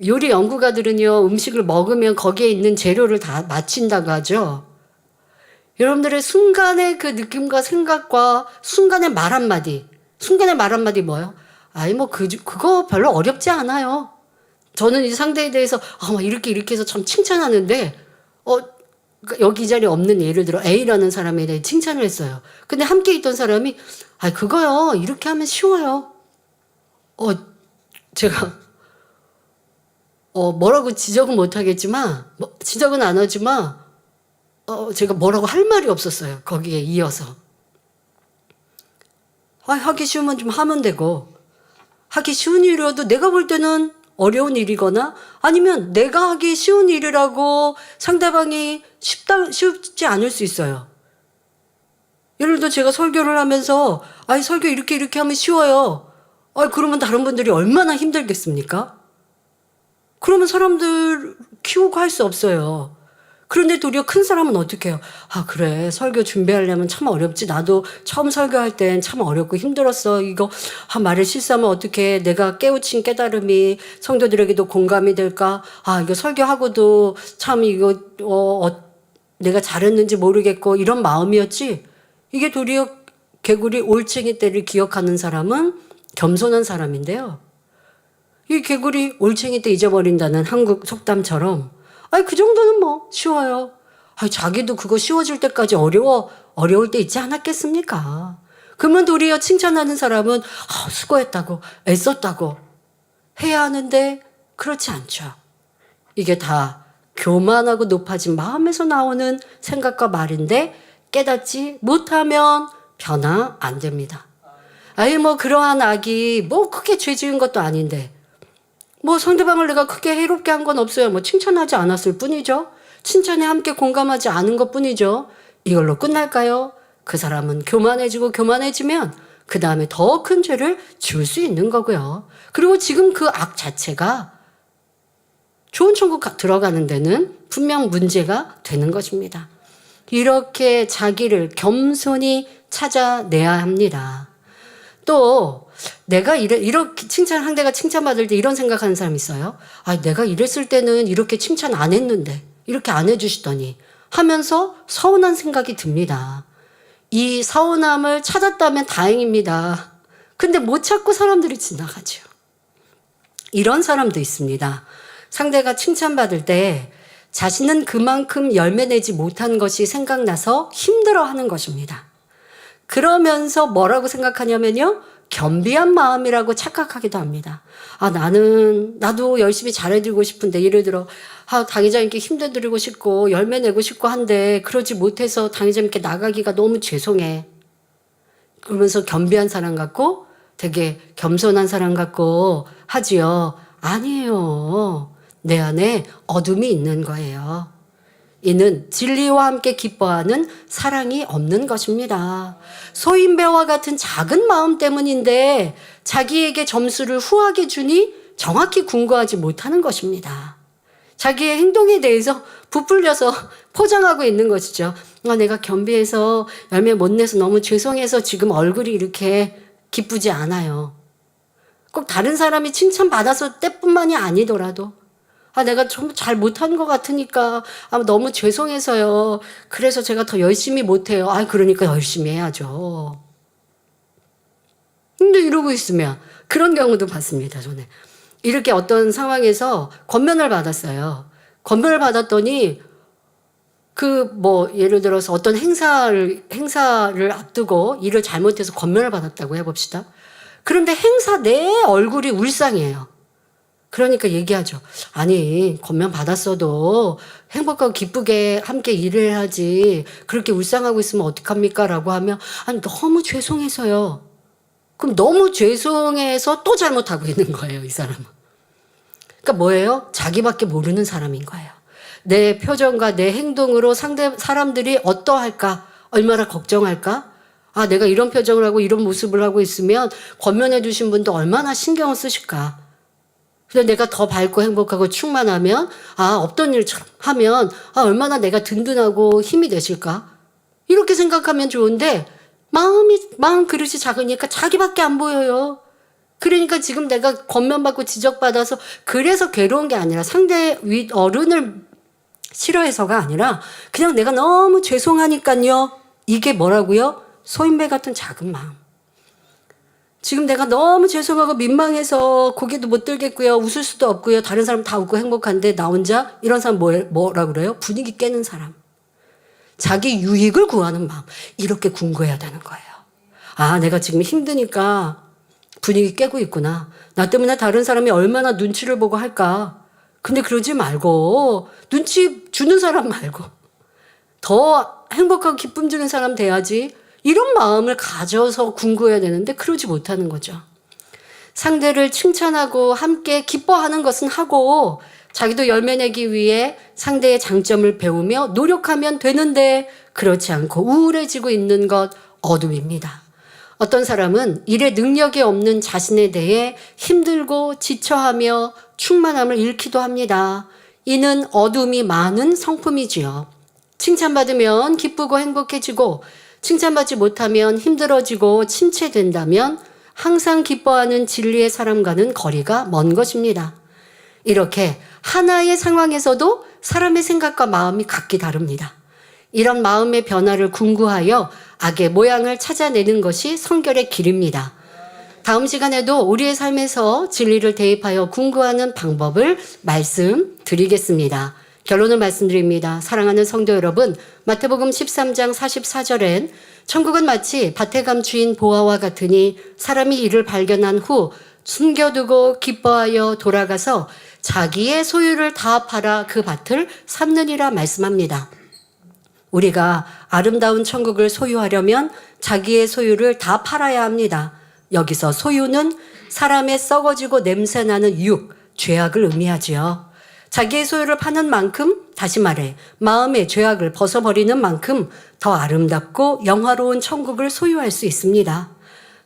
요리 연구가들은요, 음식을 먹으면 거기에 있는 재료를 다 맞힌다고 하죠. 여러분들의 순간의 그 느낌과 생각과 순간의 말 한마디. 순간의 말 한마디 뭐예요? 그거 별로 어렵지 않아요. 저는 이 상대에 대해서, 이렇게 해서 참 칭찬하는데, 여기 이 자리에 없는 예를 들어 A라는 사람에 대해 칭찬을 했어요. 근데 함께 있던 사람이, 그거요, 이렇게 하면 쉬워요. 제가, 뭐라고 지적은 못하겠지만, 지적은 안 하지만, 제가 뭐라고 할 말이 없었어요. 거기에 이어서. 하기 쉬우면 좀 하면 되고, 하기 쉬운 일이라도 내가 볼 때는 어려운 일이거나 아니면 내가 하기 쉬운 일이라고 상대방이 쉽지 않을 수 있어요. 예를 들어 제가 설교를 하면서 설교 이렇게 하면 쉬워요. 그러면 다른 분들이 얼마나 힘들겠습니까? 그러면 사람들 키우고 할 수 없어요. 그런데 도리어 큰 사람은 어떻게 해요? 그래, 설교 준비하려면 참 어렵지. 나도 처음 설교할 땐 참 어렵고 힘들었어. 이거 말을 실수하면 어떻게, 내가 깨우친 깨달음이 성도들에게도 공감이 될까? 이거 설교하고도 참 이거 내가 잘했는지 모르겠고 이런 마음이었지. 이게 도리어 개구리 올챙이 때를 기억하는 사람은 겸손한 사람인데요. 이 개구리 올챙이 때 잊어버린다는 한국 속담처럼 그 정도는 쉬워요. 자기도 그거 쉬워질 때까지 어려울 때 있지 않았겠습니까? 그러면 도리어 칭찬하는 사람은 수고했다고, 애썼다고 해야 하는데 그렇지 않죠. 이게 다 교만하고 높아진 마음에서 나오는 생각과 말인데 깨닫지 못하면 변화 안 됩니다. 그러한 악이 크게 죄 지은 것도 아닌데 상대방을 내가 크게 해롭게 한 건 없어요. 칭찬하지 않았을 뿐이죠. 칭찬에 함께 공감하지 않은 것 뿐이죠. 이걸로 끝날까요? 그 사람은 교만해지면 그 다음에 더 큰 죄를 지을 수 있는 거고요. 그리고 지금 그 악 자체가 좋은 천국 들어가는 데는 분명 문제가 되는 것입니다. 이렇게 자기를 겸손히 찾아내야 합니다. 또 내가 이렇게 상대가 칭찬받을 때 이런 생각하는 사람이 있어요. 내가 이랬을 때는 이렇게 칭찬 안 했는데 이렇게 안 해주시더니 하면서 서운한 생각이 듭니다. 이 서운함을 찾았다면 다행입니다. 근데 못 찾고 사람들이 지나가죠. 이런 사람도 있습니다. 상대가 칭찬받을 때 자신은 그만큼 열매 내지 못한 것이 생각나서 힘들어하는 것입니다. 그러면서 뭐라고 생각하냐면요, 겸비한 마음이라고 착각하기도 합니다. 나도 열심히 잘해드리고 싶은데, 예를 들어 당회장님께 힘내드리고 싶고 열매 내고 싶고 한데 그러지 못해서 당회장님께 나가기가 너무 죄송해. 그러면서 겸비한 사람 같고 되게 겸손한 사람 같고 하지요. 아니에요. 내 안에 어둠이 있는 거예요. 이는 진리와 함께 기뻐하는 사랑이 없는 것입니다. 소인배와 같은 작은 마음 때문인데 자기에게 점수를 후하게 주니 정확히 궁구하지 못하는 것입니다. 자기의 행동에 대해서 부풀려서 포장하고 있는 것이죠. 내가 겸비해서 열매 못 내서 너무 죄송해서 지금 얼굴이 이렇게 기쁘지 않아요. 꼭 다른 사람이 칭찬받아서 때뿐만이 아니더라도 내가 좀 잘 못한 것 같으니까 너무 죄송해서요. 그래서 제가 더 열심히 못해요. 그러니까 열심히 해야죠. 근데 이러고 있으면 그런 경우도 봤습니다. 저는 이렇게 어떤 상황에서 권면을 받았어요. 권면을 받았더니 예를 들어서 어떤 행사를 앞두고 일을 잘못해서 권면을 받았다고 해봅시다. 그런데 행사 내 얼굴이 울상이에요. 그러니까 얘기하죠. 권면 받았어도 행복하고 기쁘게 함께 일을 해야지. 그렇게 울상하고 있으면 어떡합니까? 라고 하면, 너무 죄송해서요. 그럼 너무 죄송해서 또 잘못하고 있는 거예요, 이 사람은. 그러니까 뭐예요? 자기밖에 모르는 사람인 거예요. 내 표정과 내 행동으로 상대 사람들이 어떠할까? 얼마나 걱정할까? 내가 이런 표정을 하고 이런 모습을 하고 있으면 권면해 주신 분도 얼마나 신경을 쓰실까? 근데 내가 더 밝고 행복하고 충만하면, 없던 일처럼 하면, 얼마나 내가 든든하고 힘이 되실까? 이렇게 생각하면 좋은데, 마음 그릇이 작으니까 자기밖에 안 보여요. 그러니까 지금 내가 권면받고 지적받아서 그래서 괴로운 게 아니라 상대 어른을 싫어해서가 아니라 그냥 내가 너무 죄송하니까요. 이게 뭐라고요? 소인배 같은 작은 마음. 지금 내가 너무 죄송하고 민망해서 고개도 못 들겠고요. 웃을 수도 없고요. 다른 사람 다 웃고 행복한데 나 혼자 이런 사람 뭐라 그래요? 분위기 깨는 사람. 자기 유익을 구하는 마음. 이렇게 궁구해야 되는 거예요. 내가 지금 힘드니까 분위기 깨고 있구나. 나 때문에 다른 사람이 얼마나 눈치를 보고 할까. 근데 그러지 말고 눈치 주는 사람 말고 더 행복하고 기쁨 주는 사람 돼야지. 이런 마음을 가져서 궁구해야 되는데 그러지 못하는 거죠. 상대를 칭찬하고 함께 기뻐하는 것은 하고 자기도 열매 내기 위해 상대의 장점을 배우며 노력하면 되는데 그렇지 않고 우울해지고 있는 것 어둠입니다. 어떤 사람은 일에 능력이 없는 자신에 대해 힘들고 지쳐하며 충만함을 잃기도 합니다. 이는 어둠이 많은 성품이지요. 칭찬받으면 기쁘고 행복해지고 칭찬받지 못하면 힘들어지고 침체된다면 항상 기뻐하는 진리의 사람과는 거리가 먼 것입니다. 이렇게 하나의 상황에서도 사람의 생각과 마음이 각기 다릅니다. 이런 마음의 변화를 궁구하여 악의 모양을 찾아내는 것이 성결의 길입니다. 다음 시간에도 우리의 삶에서 진리를 대입하여 궁구하는 방법을 말씀드리겠습니다. 결론을 말씀드립니다. 사랑하는 성도 여러분, 마태복음 13장 44절엔 천국은 마치 밭에 감추인 보화와 같으니 사람이 이를 발견한 후 숨겨두고 기뻐하여 돌아가서 자기의 소유를 다 팔아 그 밭을 샀느니라 말씀합니다. 우리가 아름다운 천국을 소유하려면 자기의 소유를 다 팔아야 합니다. 여기서 소유는 사람의 썩어지고 냄새나는 죄악을 의미하지요. 자기의 소유를 파는 만큼, 다시 말해 마음의 죄악을 벗어버리는 만큼 더 아름답고 영화로운 천국을 소유할 수 있습니다.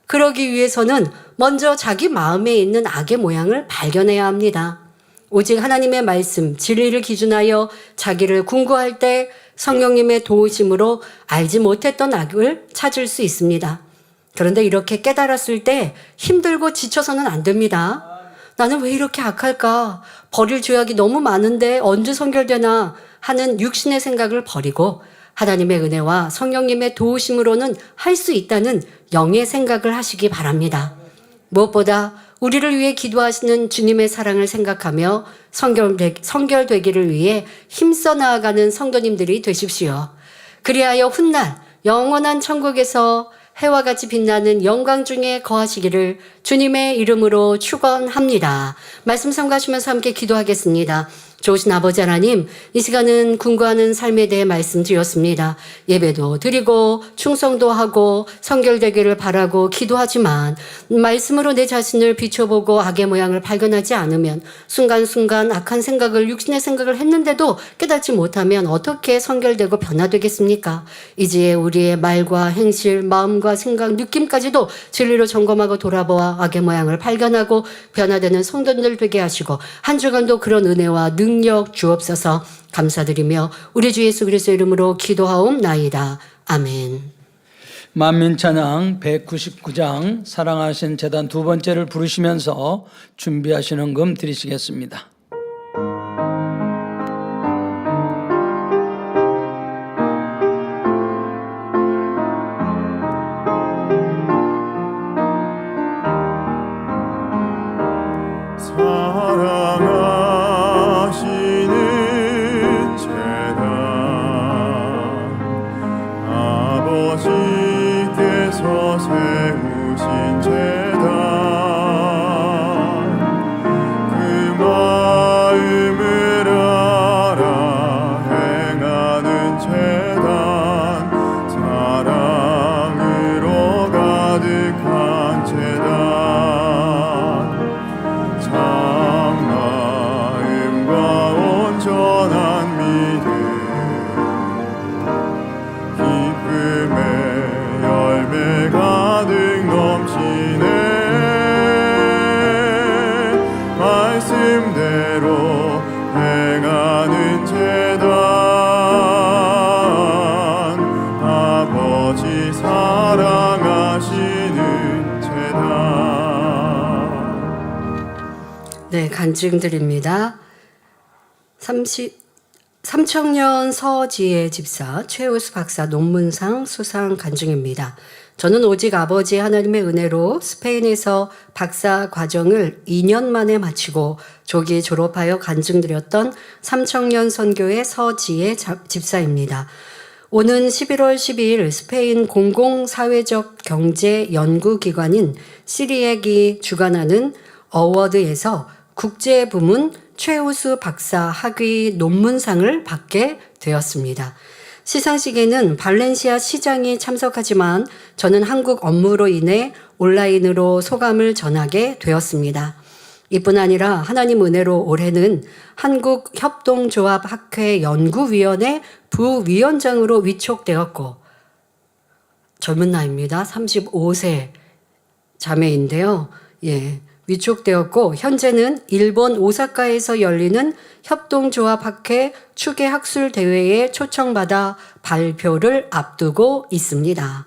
그러기 위해서는 먼저 자기 마음에 있는 악의 모양을 발견해야 합니다. 오직 하나님의 말씀, 진리를 기준하여 자기를 궁구할 때 성령님의 도우심으로 알지 못했던 악을 찾을 수 있습니다. 그런데 이렇게 깨달았을 때 힘들고 지쳐서는 안 됩니다. 나는 왜 이렇게 악할까? 버릴 죄악이 너무 많은데 언제 성결되나 하는 육신의 생각을 버리고 하나님의 은혜와 성령님의 도우심으로는 할 수 있다는 영의 생각을 하시기 바랍니다. 무엇보다 우리를 위해 기도하시는 주님의 사랑을 생각하며 성결되기를 위해 힘써 나아가는 성도님들이 되십시오. 그리하여 훗날 영원한 천국에서 해와 같이 빛나는 영광 중에 거하시기를 주님의 이름으로 축원합니다. 말씀 sam가하시면서 함께 기도하겠습니다. 좋으신 아버지 하나님, 이 시간은 궁구하는 삶에 대해 말씀드렸습니다. 예배도 드리고 충성도 하고 성결되기를 바라고 기도하지만 말씀으로 내 자신을 비춰보고 악의 모양을 발견하지 않으면 순간순간 악한 생각을, 육신의 생각을 했는데도 깨닫지 못하면 어떻게 성결되고 변화되겠습니까? 이제 우리의 말과 행실, 마음과 생각, 느낌까지도 진리로 점검하고 돌아보아 악의 모양을 발견하고 변화되는 성도들 되게 하시고 한 주간도 그런 은혜와 능력 주옵소서. 감사드리며 우리 주 예수 그리스도의 이름으로 기도하옵나이다. 아멘. 만민찬양 199장 사랑하신 제단 두 번째를 부르시면서 준비하시는 금 드리시겠습니다. 사랑하시는 제단 아버지께서 세우신 제단 그 마음을 알아 행하는 제단 사랑으로 가득한 제단 참마음과 온전한 믿음 기쁨의 열매 가득 넘치네 말씀대로 행하는 제단 아버지 사랑하시는 제단. 네, 간증드립니다. 3청년 서지혜 집사 최우수 박사 논문상 수상 간증입니다. 저는 오직 아버지 하나님의 은혜로 스페인에서 박사 과정을 2년 만에 마치고 조기 졸업하여 간증드렸던 3청년 선교의 서지혜 집사입니다. 오는 11월 12일 스페인 공공사회적 경제 연구기관인 시리액이 주관하는 어워드에서 국제 부문 최우수 박사 학위 논문상을 받게 되었습니다. 시상식에는 발렌시아 시장이 참석하지만 저는 한국 업무로 인해 온라인으로 소감을 전하게 되었습니다. 이뿐 아니라 하나님 은혜로 올해는 한국협동조합학회 연구위원회 부위원장으로 위촉되었고 젊은 나이입니다. 35세 자매인데요. 위촉되었고 현재는 일본 오사카에서 열리는 협동조합학회 추계학술대회에 초청받아 발표를 앞두고 있습니다.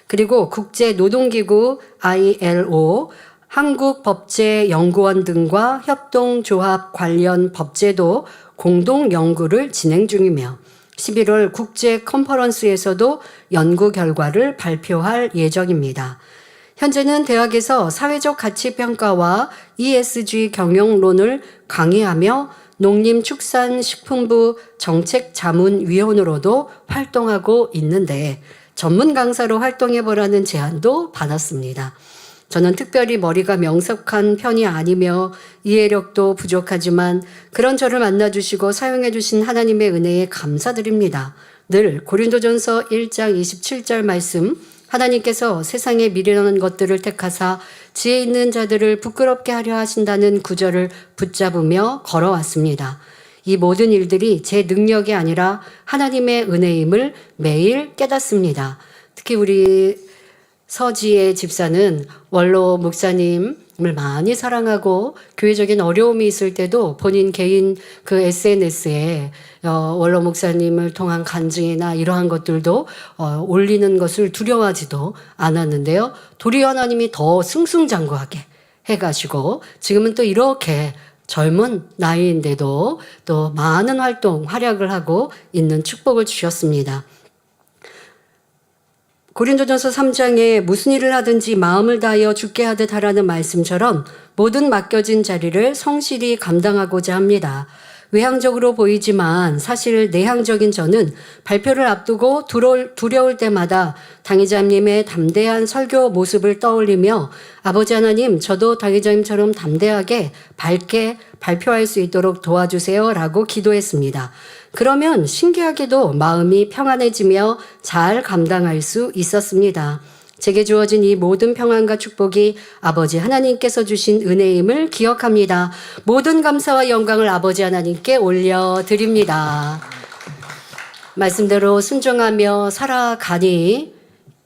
그리고 국제노동기구 ILO, 한국법제연구원 등과 협동조합 관련 법제도 공동 연구를 진행 중이며 11월 국제 컨퍼런스에서도 연구 결과를 발표할 예정입니다. 현재는 대학에서 사회적 가치 평가와 ESG 경영론을 강의하며 농림축산식품부 정책자문위원으로도 활동하고 있는데 전문 강사로 활동해보라는 제안도 받았습니다. 저는 특별히 머리가 명석한 편이 아니며 이해력도 부족하지만 그런 저를 만나주시고 사용해주신 하나님의 은혜에 감사드립니다. 늘 고린도전서 1장 27절 말씀 하나님께서 세상에 미련한 것들을 택하사 지혜 있는 자들을 부끄럽게 하려 하신다는 구절을 붙잡으며 걸어왔습니다. 이 모든 일들이 제 능력이 아니라 하나님의 은혜임을 매일 깨닫습니다. 특히 우리 서지혜 집사는 원로 목사님을 많이 사랑하고 교회적인 어려움이 있을 때도 본인 개인 그 SNS에 원로 목사님을 통한 간증이나 이러한 것들도 올리는 것을 두려워하지도 않았는데요. 도리어 하나님이 더 승승장구하게 해가시고 지금은 또 이렇게 젊은 나이인데도 또 많은 활동, 활약을 하고 있는 축복을 주셨습니다. 고린도전서 3장에 무슨 일을 하든지 마음을 다하여 죽게 하듯 하라는 말씀처럼 모든 맡겨진 자리를 성실히 감당하고자 합니다. 외향적으로 보이지만 사실 내향적인 저는 발표를 앞두고 두려울 때마다 당회자님의 담대한 설교 모습을 떠올리며 아버지 하나님, 저도 당회자님처럼 담대하게 밝게 발표할 수 있도록 도와주세요 라고 기도했습니다. 그러면 신기하게도 마음이 평안해지며 잘 감당할 수 있었습니다. 제게 주어진 이 모든 평안과 축복이 아버지 하나님께서 주신 은혜임을 기억합니다. 모든 감사와 영광을 아버지 하나님께 올려드립니다. 말씀대로 순종하며 살아가니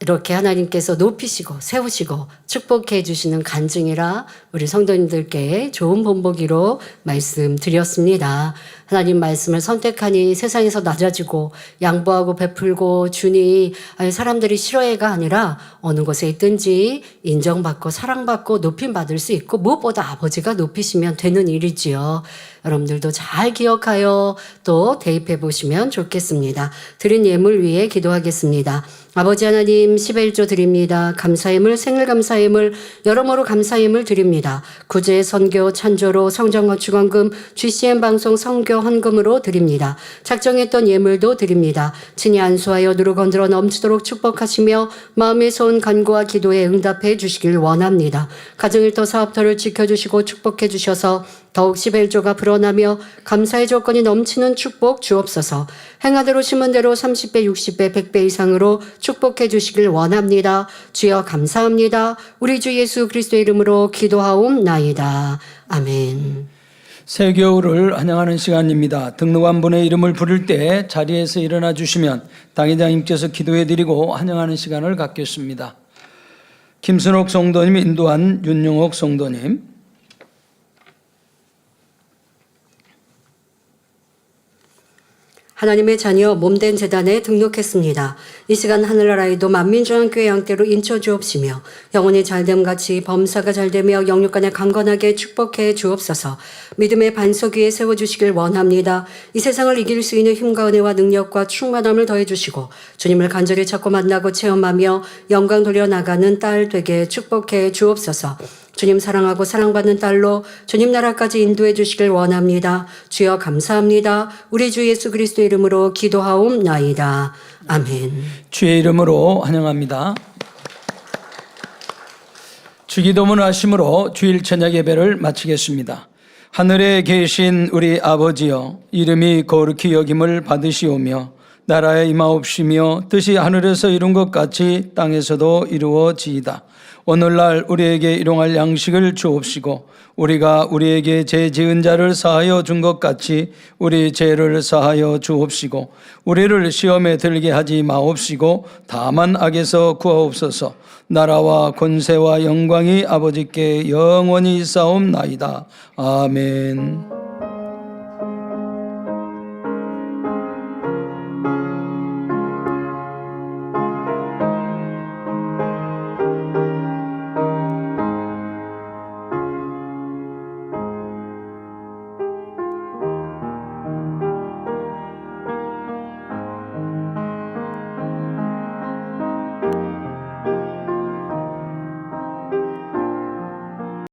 이렇게 하나님께서 높이시고 세우시고 축복해 주시는 간증이라 우리 성도님들께 좋은 본보기로 말씀드렸습니다. 하나님 말씀을 선택하니 세상에서 낮아지고 양보하고 베풀고 주니 사람들이 싫어해가 아니라 어느 곳에 있든지 인정받고 사랑받고 높임받을 수 있고 무엇보다 아버지가 높이시면 되는 일이지요. 여러분들도 잘 기억하여 또 대입해 보시면 좋겠습니다. 드린 예물 위해 기도하겠습니다. 아버지 하나님 11조 드립니다. 감사임을 생일감사임을 여러모로 감사임을 드립니다. 구제 선교 찬조로 성전건축원금 GCN 방송 선교 헌금으로 드립니다. 작정했던 예물도 드립니다. 친히 안수하여 누루 건드려 넘치도록 축복하시며 마음에서 온 간구와 기도에 응답해 주시길 원합니다. 가정일터 사업터를 지켜주시고 축복해 주셔서 더욱 11조가 불어나며 감사의 조건이 넘치는 축복 주옵소서. 행하대로 심은 대로 30배, 60배, 100배 이상으로 축복해 주시길 원합니다. 주여 감사합니다. 우리 주 예수 그리스도의 이름으로 기도하옵나이다. 아멘. 새 겨울을 환영하는 시간입니다. 등록한 분의 이름을 부를 때 자리에서 일어나 주시면 당회장님께서 기도해 드리고 환영하는 시간을 갖겠습니다. 김순옥 성도님 인도한 윤용옥 성도님, 하나님의 자녀 몸된 재단에 등록했습니다. 이 시간 하늘나라에도 만민중앙교회 양떼로 인쳐 주옵시며 영혼이 잘됨 같이 범사가 잘되며 영육간에 강건하게 축복해 주옵소서. 믿음의 반석 위에 세워주시길 원합니다. 이 세상을 이길 수 있는 힘과 은혜와 능력과 충만함을 더해주시고 주님을 간절히 찾고 만나고 체험하며 영광 돌려나가는 딸 되게 축복해 주옵소서. 주님 사랑하고 사랑받는 딸로 주님 나라까지 인도해 주시길 원합니다. 주여 감사합니다. 우리 주 예수 그리스도 이름으로 기도하옵나이다. 아멘. 주의 이름으로 환영합니다. 주기도문 하심으로 주일 저녁 예배를 마치겠습니다. 하늘에 계신 우리 아버지여, 이름이 거룩히 여김을 받으시오며 나라에 임하옵시며 뜻이 하늘에서 이룬 것 같이 땅에서도 이루어지이다. 오늘날 우리에게 일용할 양식을 주옵시고 우리가 우리에게 죄 지은 자를 사하여 준 것 같이 우리 죄를 사하여 주옵시고 우리를 시험에 들게 하지 마옵시고 다만 악에서 구하옵소서. 나라와 권세와 영광이 아버지께 영원히 있사옵나이다. 아멘.